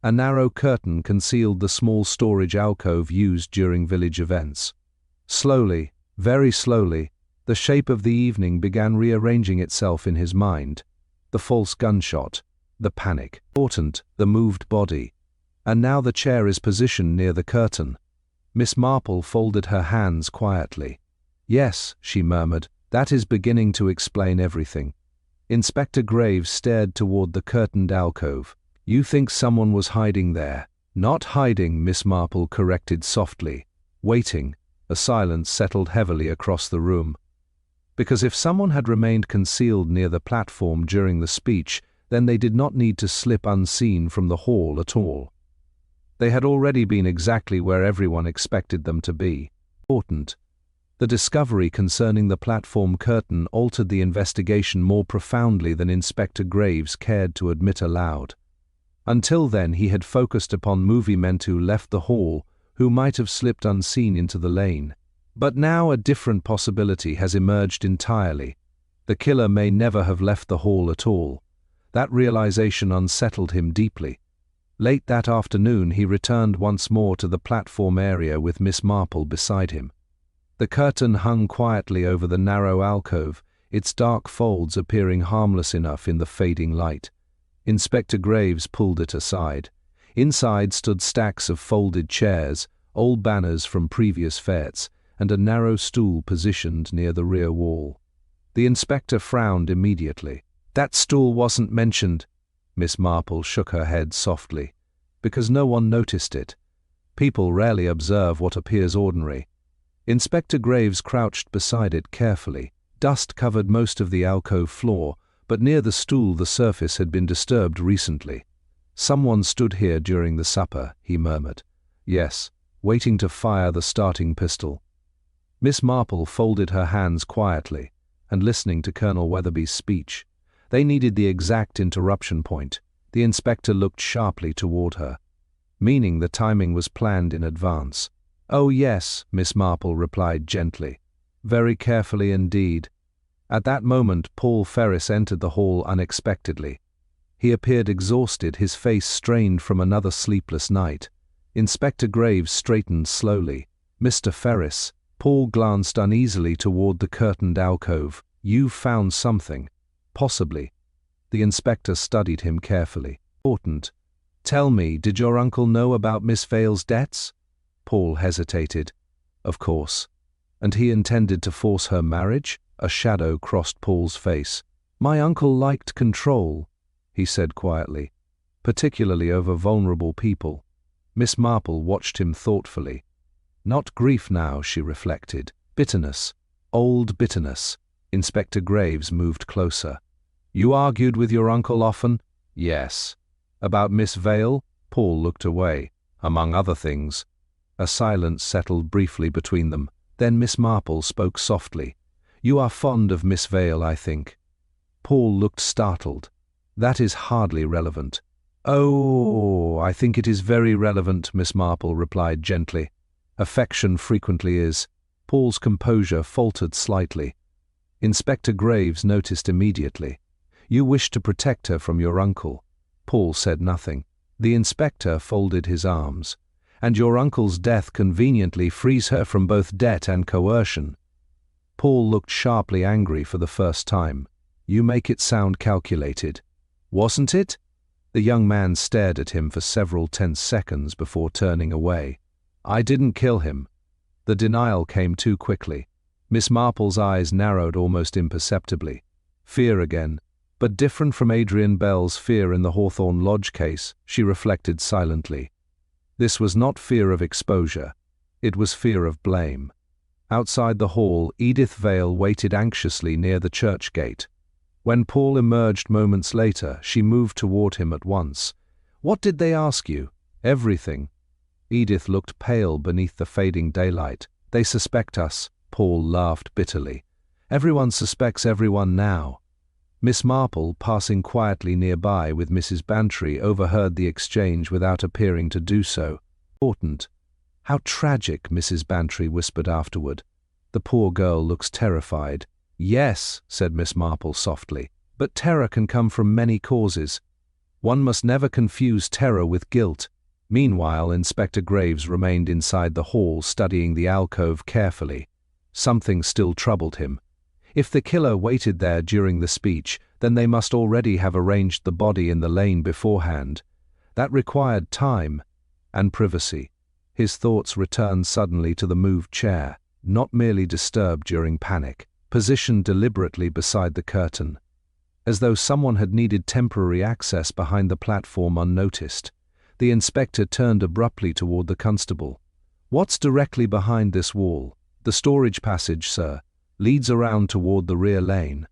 A narrow curtain concealed the small storage alcove used during village events. Slowly, very slowly, the shape of the evening began rearranging itself in his mind. The false gunshot, the panic, important, the moved body. And now the chair is positioned near the curtain. Miss Marple folded her hands quietly. Yes, she murmured, that is beginning to explain everything. Inspector Graves stared toward the curtained alcove. You think someone was hiding there? Not hiding, Miss Marple corrected softly. Waiting. A silence settled heavily across the room. Because if someone had remained concealed near the platform during the speech, then they did not need to slip unseen from the hall at all. They had already been exactly where everyone expected them to be. Important. The discovery concerning the platform curtain altered the investigation more profoundly than Inspector Graves cared to admit aloud. Until then he had focused upon movie men who left the hall, who might have slipped unseen into the lane. But now a different possibility has emerged entirely. The killer may never have left the hall at all. That realization unsettled him deeply. Late that afternoon he returned once more to the platform area with Miss Marple beside him. The curtain hung quietly over the narrow alcove, its dark folds appearing harmless enough in the fading light. Inspector Graves pulled it aside. Inside stood stacks of folded chairs, old banners from previous fetes, and a narrow stool positioned near the rear wall. The inspector frowned immediately. That stool wasn't mentioned. Miss Marple shook her head softly. Because no one noticed it. People rarely observe what appears ordinary. Inspector Graves crouched beside it carefully. Dust covered most of the alcove floor, but near the stool the surface had been disturbed recently. Someone stood here during the supper, he murmured. Yes, waiting to fire the starting pistol. Miss Marple folded her hands quietly, and listening to Colonel Weatherby's speech. They needed the exact interruption point. The inspector looked sharply toward her, meaning the timing was planned in advance. Oh yes, Miss Marple replied gently. Very carefully indeed. At that moment Paul Ferris entered the hall unexpectedly. He appeared exhausted, his face strained from another sleepless night. Inspector Graves straightened slowly. Mr. Ferris. Paul glanced uneasily toward the curtained alcove. You've found something. Possibly. The inspector studied him carefully. Important. Tell me, did your uncle know about Miss Vale's debts? Paul hesitated. Of course. And he intended to force her marriage? A shadow crossed Paul's face. My uncle liked control, he said quietly, particularly over vulnerable people. Miss Marple watched him thoughtfully. Not grief now, she reflected. Bitterness. Old bitterness. Inspector Graves moved closer. You argued with your uncle often? Yes. About Miss Vale? Paul looked away. Among other things. A silence settled briefly between them. Then Miss Marple spoke softly. You are fond of Miss Vale, I think. Paul looked startled. That is hardly relevant. Oh, I think it is very relevant, Miss Marple replied gently. Affection frequently is. Paul's composure faltered slightly. Inspector Graves noticed immediately. You wish to protect her from your uncle. Paul said nothing. The inspector folded his arms. And your uncle's death conveniently frees her from both debt and coercion. Paul looked sharply angry for the first time. You make it sound calculated. Wasn't it? The young man stared at him for several tense seconds before turning away. I didn't kill him. The denial came too quickly. Miss Marple's eyes narrowed almost imperceptibly. Fear again, but different from Adrian Bell's fear in the Hawthorne Lodge case, she reflected silently. This was not fear of exposure. It was fear of blame. Outside the hall, Edith Vale waited anxiously near the church gate. When Paul emerged moments later, she moved toward him at once. What did they ask you? Everything. Edith looked pale beneath the fading daylight. They suspect us. Paul laughed bitterly. Everyone suspects everyone now. Miss Marple, passing quietly nearby with Mrs. Bantry, overheard the exchange without appearing to do so. Important. How tragic, Mrs. Bantry whispered afterward. The poor girl looks terrified. Yes, said Miss Marple softly, but terror can come from many causes. One must never confuse terror with guilt. Meanwhile, Inspector Graves remained inside the hall studying the alcove carefully. Something still troubled him. If the killer waited there during the speech, then they must already have arranged the body in the lane beforehand. That required time, and privacy. His thoughts returned suddenly to the moved chair, not merely disturbed during panic, positioned deliberately beside the curtain, as though someone had needed temporary access behind the platform unnoticed. The inspector turned abruptly toward the constable. "What's directly behind this wall?" "The storage passage, sir. Leads around toward the rear lane."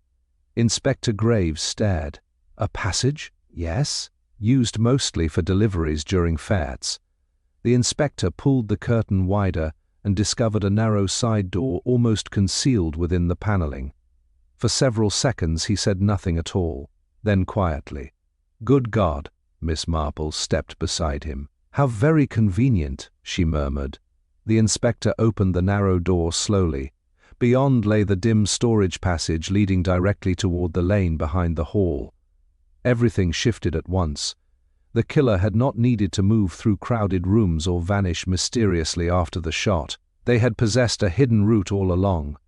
Inspector Graves stared. "A passage?" "Yes. Used mostly for deliveries during fêtes." The inspector pulled the curtain wider and discovered a narrow side door almost concealed within the paneling. For several seconds he said nothing at all. Then quietly, "Good God!" Miss Marple stepped beside him. "How very convenient," she murmured. The inspector opened the narrow door slowly. Beyond lay the dim storage passage leading directly toward the lane behind the hall. Everything shifted at once. The killer had not needed to move through crowded rooms or vanish mysteriously after the shot. They had possessed a hidden route all along.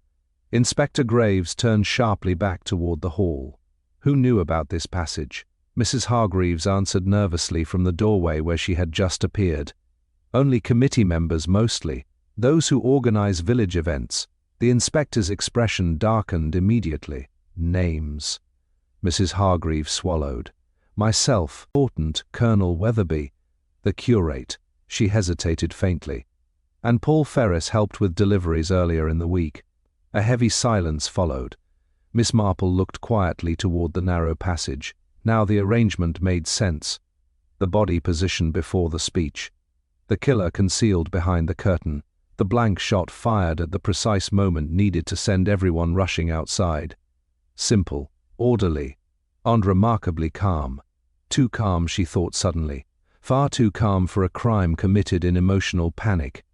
Inspector Graves turned sharply back toward the hall. "Who knew about this passage?" Mrs. Hargreaves answered nervously from the doorway where she had just appeared. "Only committee members mostly, those who organize village events." The inspector's expression darkened immediately. "Names." Mrs. Hargreaves swallowed. "Myself, Important, Colonel Weatherby, the curate." She hesitated faintly. "And Paul Ferris helped with deliveries earlier in the week." A heavy silence followed. Miss Marple looked quietly toward the narrow passage. Now the arrangement made sense. The body positioned before the speech. The killer concealed behind the curtain. The blank shot fired at the precise moment needed to send everyone rushing outside. Simple, orderly, and remarkably calm. Too calm, she thought suddenly. Far too calm for a crime committed in emotional panic.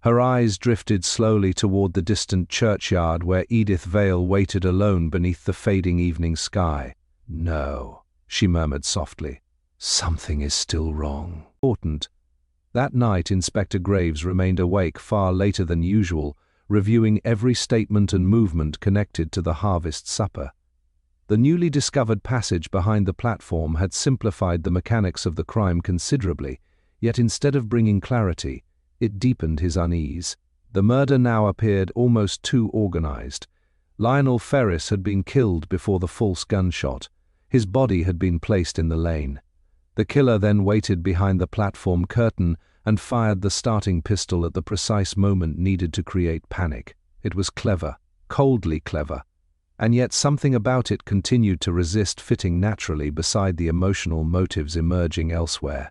Her eyes drifted slowly toward the distant churchyard where Edith Vale waited alone beneath the fading evening sky. "No," she murmured softly. "Something is still wrong." Important. That night, Inspector Graves remained awake far later than usual, reviewing every statement and movement connected to the harvest supper. The newly discovered passage behind the platform had simplified the mechanics of the crime considerably, yet instead of bringing clarity, it deepened his unease. The murder now appeared almost too organized. Lionel Ferris had been killed before the false gunshot. His body had been placed in the lane. The killer then waited behind the platform curtain and fired the starting pistol at the precise moment needed to create panic. It was clever, coldly clever, and yet something about it continued to resist fitting naturally beside the emotional motives emerging elsewhere.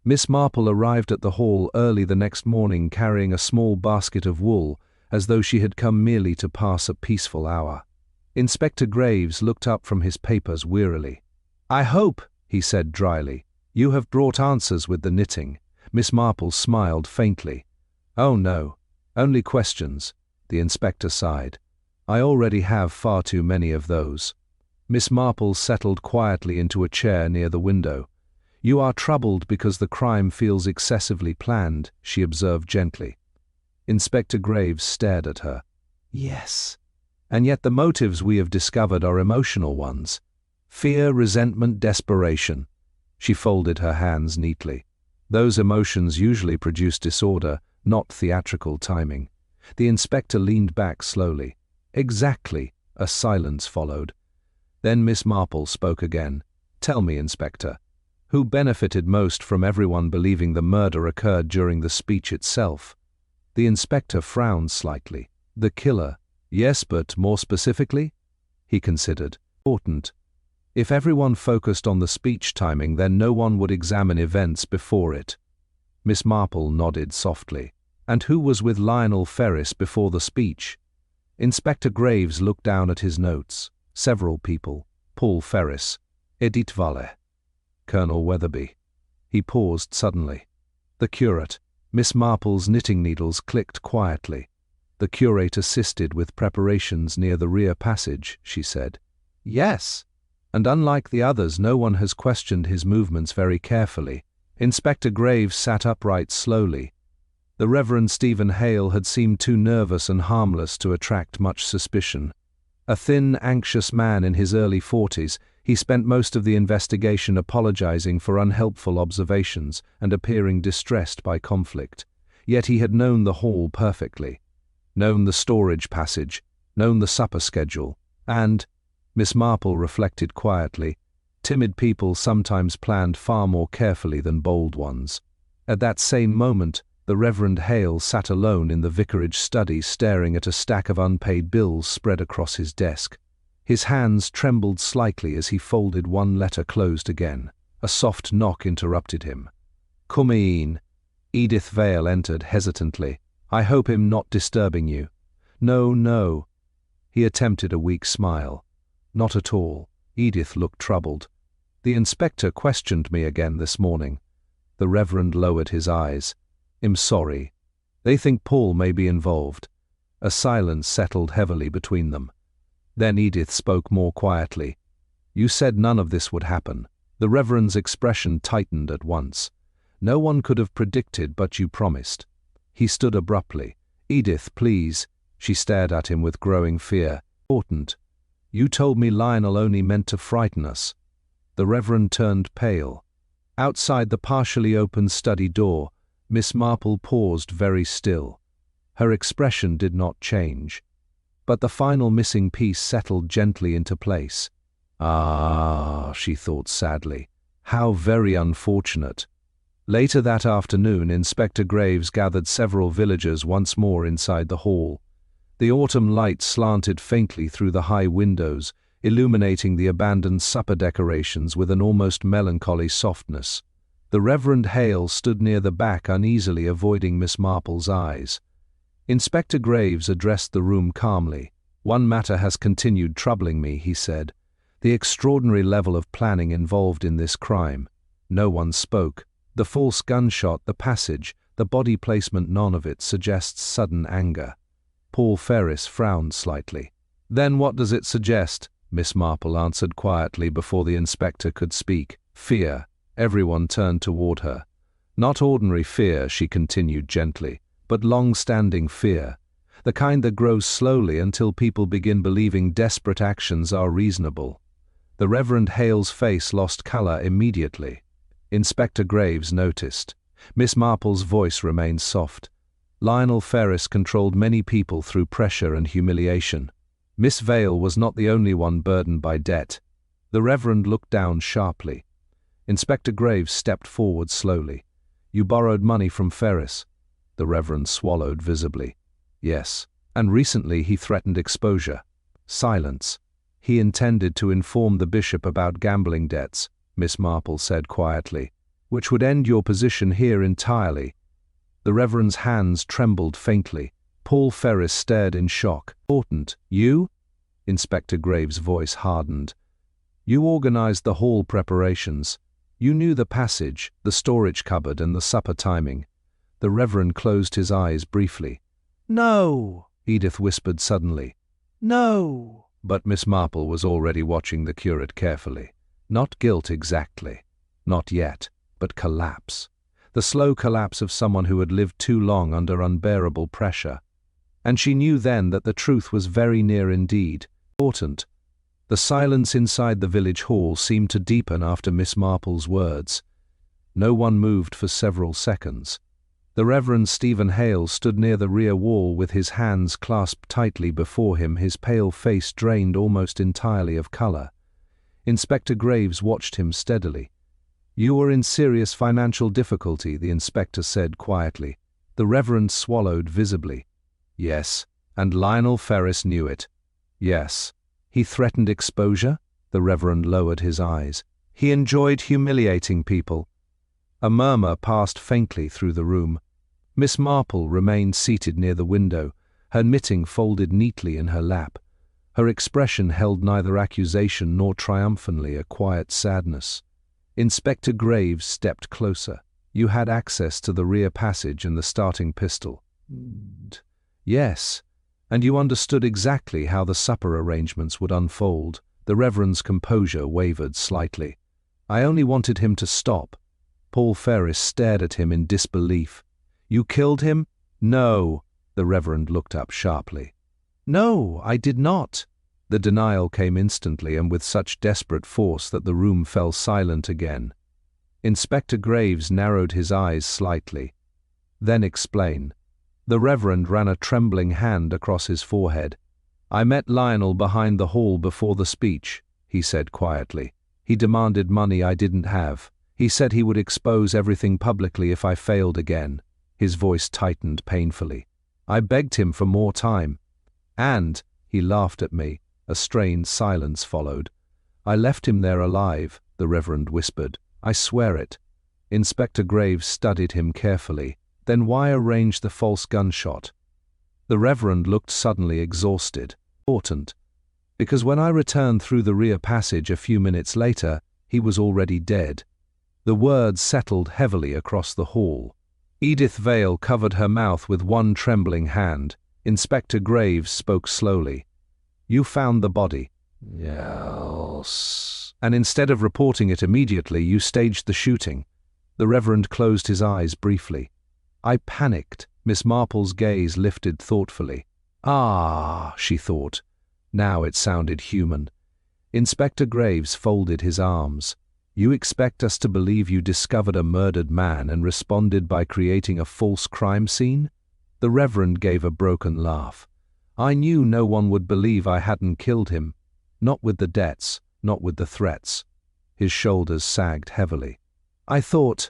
Miss Marple arrived at the hall early the next morning carrying a small basket of wool, as though she had come merely to pass a peaceful hour. Inspector Graves looked up from his papers wearily. "I hope," he said dryly, "you have brought answers with the knitting." Miss Marple smiled faintly. "Oh no, only questions," the inspector sighed. "I already have far too many of those." Miss Marple settled quietly into a chair near the window. "You are troubled because the crime feels excessively planned," she observed gently. Inspector Graves stared at her. "Yes. And yet the motives we have discovered are emotional ones. Fear, resentment, desperation." She folded her hands neatly. "Those emotions usually produce disorder, not theatrical timing." The inspector leaned back slowly. "Exactly." A silence followed. Then Miss Marple spoke again. "Tell me, Inspector, who benefited most from everyone believing the murder occurred during the speech itself?" The inspector frowned slightly. "The killer." "Yes, but more specifically?" He considered. "Important. If everyone focused on the speech timing, then no one would examine events before it." Miss Marple nodded softly. "And who was with Lionel Ferris before the speech?" Inspector Graves looked down at his notes. "Several people. Paul Ferris, Edith Vale, Colonel Weatherby." He paused suddenly. "The curate." Miss Marple's knitting needles clicked quietly. "The curate assisted with preparations near the rear passage," she said. "Yes. And unlike the others, no one has questioned his movements very carefully." Inspector Graves sat upright slowly. The Reverend Stephen Hale had seemed too nervous and harmless to attract much suspicion. A thin, anxious man in his early 40s, He spent most of the investigation apologizing for unhelpful observations and appearing distressed by conflict. Yet he had known the hall perfectly, known the storage passage, known the supper schedule, and, Miss Marple reflected quietly, timid people sometimes planned far more carefully than bold ones. At that same moment, the Reverend Hale sat alone in the vicarage study staring at a stack of unpaid bills spread across his desk. His hands trembled slightly as he folded one letter closed again. A soft knock interrupted him. "Come in." Edith Vale entered hesitantly. "I hope I'm not disturbing you." "No, no." He attempted a weak smile. "Not at all." Edith looked troubled. "The inspector questioned me again this morning." The Reverend lowered his eyes. "I'm sorry. They think Paul may be involved." A silence settled heavily between them. Then Edith spoke more quietly. "You said none of this would happen." The Reverend's expression tightened at once. "No one could have predicted, but you promised." He stood abruptly. "Edith, please." She stared at him with growing fear. "Important. You told me Lionel only meant to frighten us." The Reverend turned pale. Outside the partially open study door, Miss Marple paused very still. Her expression did not change. But the final missing piece settled gently into place. "Ah," she thought sadly. "How very unfortunate." Later that afternoon, Inspector Graves gathered several villagers once more inside the hall. The autumn light slanted faintly through the high windows, illuminating the abandoned supper decorations with an almost melancholy softness. The Reverend Hale stood near the back, uneasily avoiding Miss Marple's eyes. Inspector Graves addressed the room calmly. "One matter has continued troubling me," he said. "The extraordinary level of planning involved in this crime." No one spoke. The false gunshot, the passage, the body placement, none of it suggests sudden anger. Paul Ferris frowned slightly. "Then what does it suggest?" Miss Marple answered quietly before the inspector could speak. "Fear." Everyone turned toward her. "Not ordinary fear," she continued gently, "but long-standing fear. The kind that grows slowly until people begin believing desperate actions are reasonable." The Reverend Hale's face lost color immediately. Inspector Graves noticed. Miss Marple's voice remained soft. "Lionel Ferris controlled many people through pressure and humiliation. Miss Vale was not the only one burdened by debt." The Reverend looked down sharply. Inspector Graves stepped forward slowly. "You borrowed money from Ferris." The Reverend swallowed visibly. "Yes, and recently he threatened exposure." Silence. "He intended to inform the bishop about gambling debts," Miss Marple said quietly, "which would end your position here entirely." The Reverend's hands trembled faintly. Paul Ferris stared in shock. "Important. You?" Inspector Graves' voice hardened. "You organized the hall preparations. You knew the passage, the storage cupboard, and the supper timing." The Reverend closed his eyes briefly. "No," Edith whispered suddenly. "No." But Miss Marple was already watching the curate carefully. Not guilt exactly. Not yet, but collapse. The slow collapse of someone who had lived too long under unbearable pressure. And she knew then that the truth was very near indeed. Important. The silence inside the village hall seemed to deepen after Miss Marple's words. No one moved for several seconds. The Reverend Stephen Hale stood near the rear wall with his hands clasped tightly before him, his pale face drained almost entirely of color. Inspector Graves watched him steadily. "You were in serious financial difficulty," the inspector said quietly. The Reverend swallowed visibly. "Yes, and Lionel Ferris knew it." "Yes." "He threatened exposure?" The Reverend lowered his eyes. "He enjoyed humiliating people." A murmur passed faintly through the room. Miss Marple remained seated near the window, her knitting folded neatly in her lap. Her expression held neither accusation nor triumphantly a quiet sadness. Inspector Graves stepped closer. "You had access to the rear passage and the starting pistol." "Yes, and you understood exactly how the supper arrangements would unfold." The Reverend's composure wavered slightly. "I only wanted him to stop." Paul Ferris stared at him in disbelief. "You killed him?" "No." The Reverend looked up sharply. "No, I did not." The denial came instantly and with such desperate force that the room fell silent again. Inspector Graves narrowed his eyes slightly. Then explain. The Reverend ran a trembling hand across his forehead. I met Lionel behind the hall before the speech, he said quietly. He demanded money I didn't have. He said he would expose everything publicly if I failed again. His voice tightened painfully. I begged him for more time. And, he laughed at me. A strained silence followed. I left him there alive, the Reverend whispered. I swear it. Inspector Graves studied him carefully. Then why arrange the false gunshot? The Reverend looked suddenly exhausted. Important. Because when I returned through the rear passage a few minutes later, he was already dead. The words settled heavily across the hall. Edith Vale covered her mouth with one trembling hand. Inspector Graves spoke slowly. You found the body? Yes. And instead of reporting it immediately, you staged the shooting. The Reverend closed his eyes briefly. I panicked. Miss Marple's gaze lifted thoughtfully. Ah, she thought. Now it sounded human. Inspector Graves folded his arms. You expect us to believe you discovered a murdered man and responded by creating a false crime scene? The Reverend gave a broken laugh. I knew no one would believe I hadn't killed him. Not with the debts, not with the threats. His shoulders sagged heavily. I thought,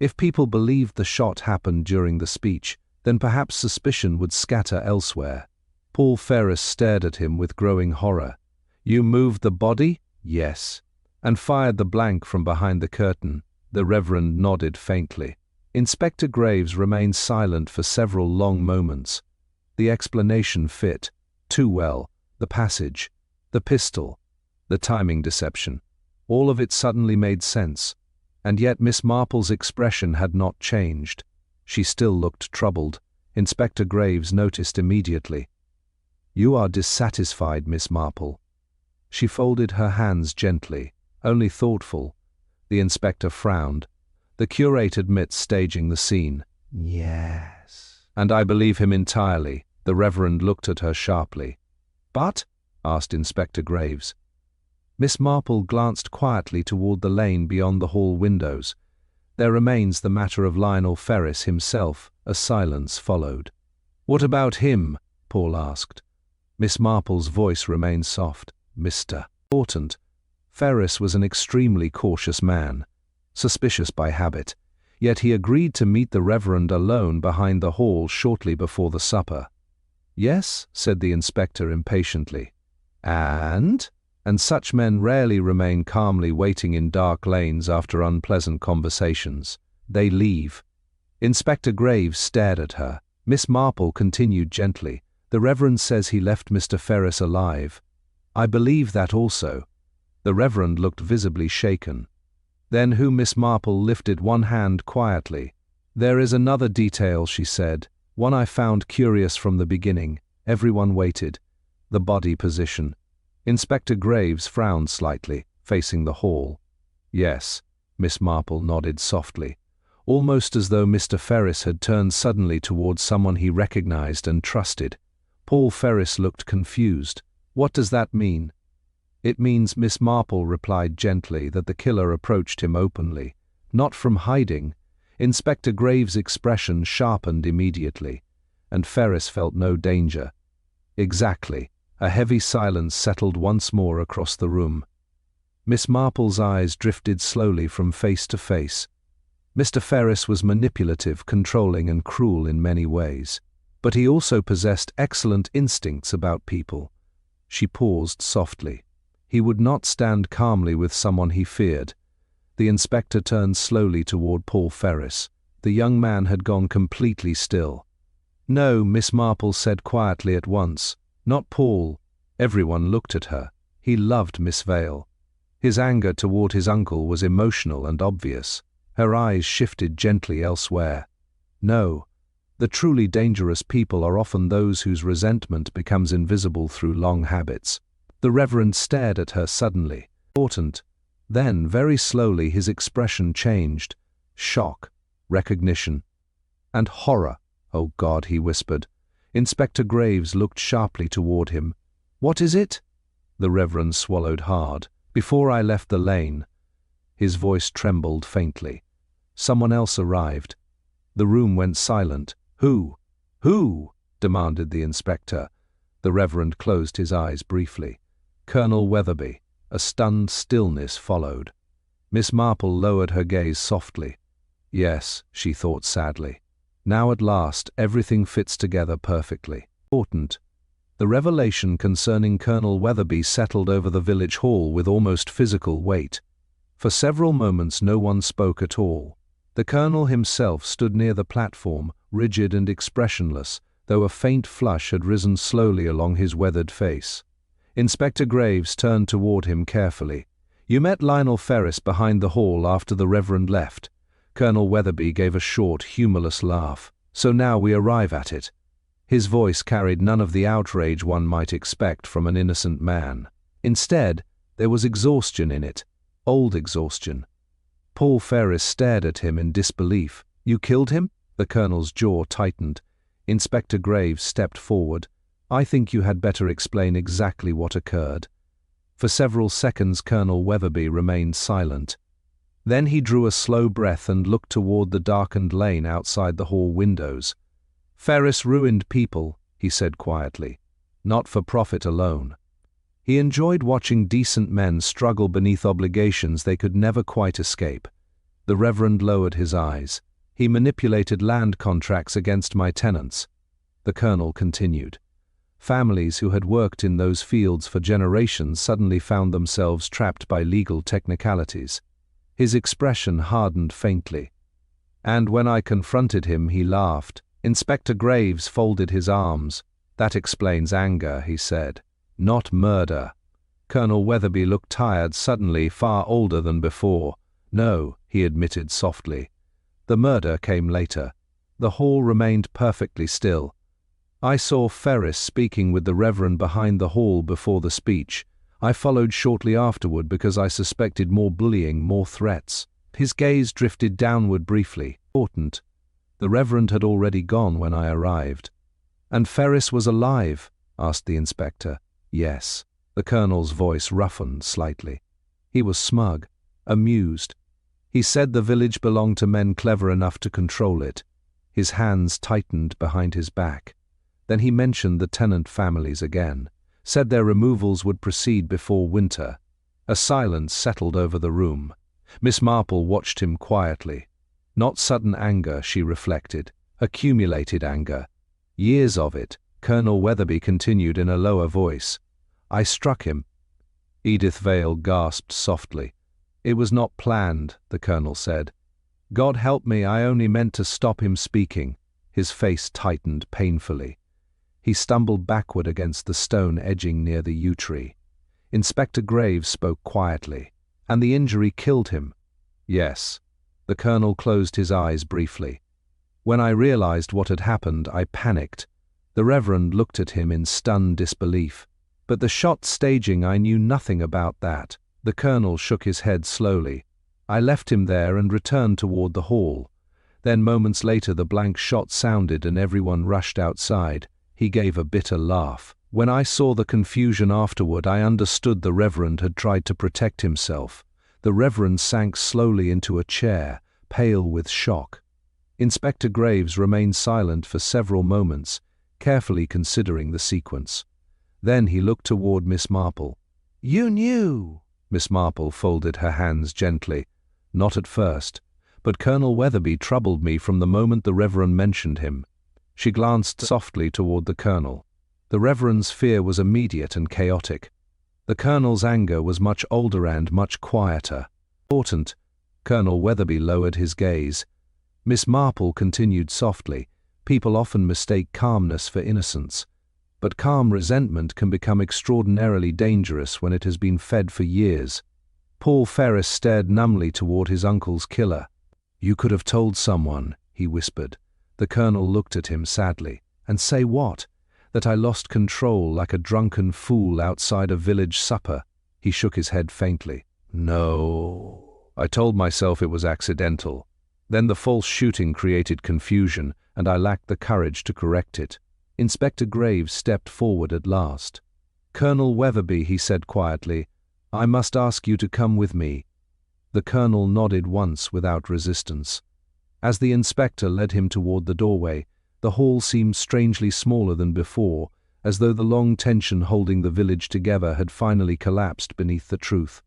if people believed the shot happened during the speech, then perhaps suspicion would scatter elsewhere. Paul Ferris stared at him with growing horror. You moved the body? Yes. And fired the blank from behind the curtain. The Reverend nodded faintly. Inspector Graves remained silent for several long moments. The explanation fit too well. The passage, the pistol, the timing deception. All of it suddenly made sense. And yet Miss Marple's expression had not changed. She still looked troubled. Inspector Graves noticed immediately. You are dissatisfied, Miss Marple. She folded her hands gently, only thoughtful. The inspector frowned. The curate admits staging the scene. Yes. And I believe him entirely. The Reverend looked at her sharply. But? Asked Inspector Graves. Miss Marple glanced quietly toward the lane beyond the hall windows. There remains the matter of Lionel Ferris himself. A silence followed. What about him? Paul asked. Miss Marple's voice remained soft. Mr. Important. Ferris was an extremely cautious man, suspicious by habit, yet he agreed to meet the Reverend alone behind the hall shortly before the supper. Yes, said the inspector impatiently. And such men rarely remain calmly waiting in dark lanes after unpleasant conversations. They leave. Inspector Graves stared at her. Miss Marple continued gently. The Reverend says he left Mr. Ferris alive. I believe that also. The Reverend looked visibly shaken. Then Miss Marple lifted one hand quietly. There is another detail, she said, one I found curious from the beginning. Everyone waited. The body position. Inspector Graves frowned slightly, facing the hall. Yes, Miss Marple nodded softly, almost as though Mr. Ferris had turned suddenly towards someone he recognized and trusted. Paul Ferris looked confused. What does that mean? It means, Miss Marple replied gently, that the killer approached him openly, not from hiding. Inspector Graves' expression sharpened immediately, and Ferris felt no danger. Exactly. A heavy silence settled once more across the room. Miss Marple's eyes drifted slowly from face to face. Mr. Ferris was manipulative, controlling, and cruel in many ways, but he also possessed excellent instincts about people. She paused softly. He would not stand calmly with someone he feared. The inspector turned slowly toward Paul Ferris. The young man had gone completely still. No, Miss Marple said quietly at once. Not Paul. Everyone looked at her. He loved Miss Vale. His anger toward his uncle was emotional and obvious. Her eyes shifted gently elsewhere. No. The truly dangerous people are often those whose resentment becomes invisible through long habits. The Reverend stared at her suddenly. Important. Then, very slowly, his expression changed. Shock, recognition, and horror. Oh God, he whispered. Inspector Graves looked sharply toward him. What is it? The Reverend swallowed hard. "Before I left the lane." His voice trembled faintly. "Someone else arrived." The room went silent. "Who? Who?" demanded the inspector. The Reverend closed his eyes briefly. "Colonel Weatherby." A stunned stillness followed. Miss Marple lowered her gaze softly. "Yes," she thought sadly. "Now at last everything fits together perfectly." Important. The revelation concerning Colonel Weatherby settled over the village hall with almost physical weight. For several moments no one spoke at all. The colonel himself stood near the platform, rigid and expressionless, though a faint flush had risen slowly along his weathered face. Inspector Graves turned toward him carefully. "You met Lionel Ferris behind the hall after the Reverend left." Colonel Weatherby gave a short, humorless laugh. "So now we arrive at it." His voice carried none of the outrage one might expect from an innocent man. Instead, there was exhaustion in it, old exhaustion. Paul Ferris stared at him in disbelief. "You killed him?" The colonel's jaw tightened. Inspector Graves stepped forward. "I think you had better explain exactly what occurred." For several seconds Colonel Weatherby remained silent. Then he drew a slow breath and looked toward the darkened lane outside the hall windows. "Ferris ruined people," he said quietly, "not for profit alone." He enjoyed watching decent men struggle beneath obligations they could never quite escape. The Reverend lowered his eyes. "He manipulated land contracts against my tenants." The colonel continued. Families who had worked in those fields for generations suddenly found themselves trapped by legal technicalities. His expression hardened faintly. "And when I confronted him, he laughed." Inspector Graves folded his arms. "That explains anger," he said. "Not murder." Colonel Weatherby looked tired suddenly, far older than before. "No," he admitted softly. "The murder came later." The hall remained perfectly still. "I saw Ferris speaking with the Reverend behind the hall before the speech. I followed shortly afterward because I suspected more bullying, more threats." His gaze drifted downward briefly. "Important. The Reverend had already gone when I arrived." "And Ferris was alive?" asked the inspector. "Yes." The colonel's voice roughened slightly. He was smug, amused. "He said the village belonged to men clever enough to control it." His hands tightened behind his back. Then he mentioned the tenant families again, said their removals would proceed before winter. A silence settled over the room. Miss Marple watched him quietly. Not sudden anger, she reflected, accumulated anger. Years of it. Colonel Weatherby continued in a lower voice. "I struck him." Edith Vale gasped softly. "It was not planned," the colonel said. "God help me, I only meant to stop him speaking." His face tightened painfully. He stumbled backward against the stone edging near the yew tree. Inspector Graves spoke quietly. "And the injury killed him?" "Yes." The colonel closed his eyes briefly. "When I realized what had happened, I panicked." The Reverend looked at him in stunned disbelief. "But the shot staging, I knew nothing about that." The colonel shook his head slowly. "I left him there and returned toward the hall. Then moments later the blank shot sounded and everyone rushed outside." He gave a bitter laugh. "When I saw the confusion afterward, I understood the Reverend had tried to protect himself." The Reverend sank slowly into a chair, pale with shock. Inspector Graves remained silent for several moments, carefully considering the sequence. Then he looked toward Miss Marple. "You knew?" Miss Marple folded her hands gently. "Not at first, but Colonel Weatherby troubled me from the moment the Reverend mentioned him." She glanced softly toward the colonel. The Reverend's fear was immediate and chaotic. The colonel's anger was much older and much quieter. "Important." Colonel Weatherby lowered his gaze. Miss Marple continued softly. "People often mistake calmness for innocence. But calm resentment can become extraordinarily dangerous when it has been fed for years." Paul Ferris stared numbly toward his uncle's killer. "You could have told someone," he whispered. The colonel looked at him sadly. "And say what? That I lost control like a drunken fool outside a village supper?" He shook his head faintly. "No. I told myself it was accidental. Then the false shooting created confusion, and I lacked the courage to correct it." Inspector Graves stepped forward at last. "Colonel Weatherby," he said quietly, "I must ask you to come with me." The colonel nodded once without resistance. As the inspector led him toward the doorway, the hall seemed strangely smaller than before, as though the long tension holding the village together had finally collapsed beneath the truth.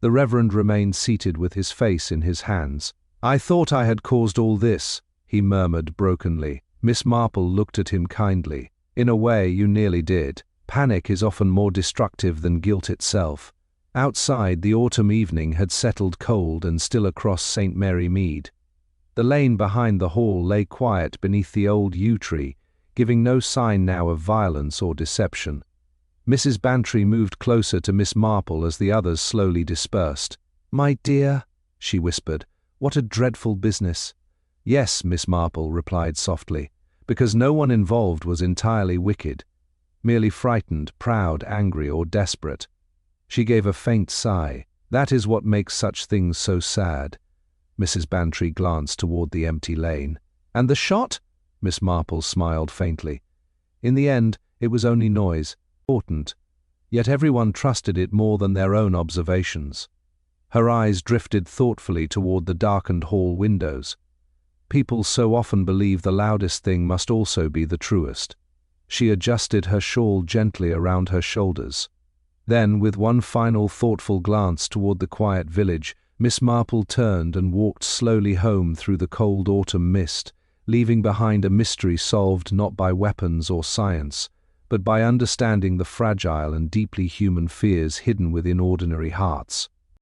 The Reverend remained seated with his face in his hands. "I thought I had caused all this," he murmured brokenly. Miss Marple looked at him kindly. "In a way, you nearly did. Panic is often more destructive than guilt itself." Outside, the autumn evening had settled cold and still across St. Mary Mead. The lane behind the hall lay quiet beneath the old yew tree, giving no sign now of violence or deception. Mrs. Bantry moved closer to Miss Marple as the others slowly dispersed. "My dear," she whispered, "what a dreadful business." "Yes," Miss Marple replied softly, "because no one involved was entirely wicked, merely frightened, proud, angry, or desperate." She gave a faint sigh. "That is what makes such things so sad." Mrs. Bantry glanced toward the empty lane. "And the shot?" Miss Marple smiled faintly. "In the end, it was only noise. Important. Yet everyone trusted it more than their own observations." Her eyes drifted thoughtfully toward the darkened hall windows. People so often believe the loudest thing must also be the truest. She adjusted her shawl gently around her shoulders. Then, with one final thoughtful glance toward the quiet village, Miss Marple turned and walked slowly home through the cold autumn mist, leaving behind a mystery solved not by weapons or science, but by understanding the fragile and deeply human fears hidden within ordinary hearts.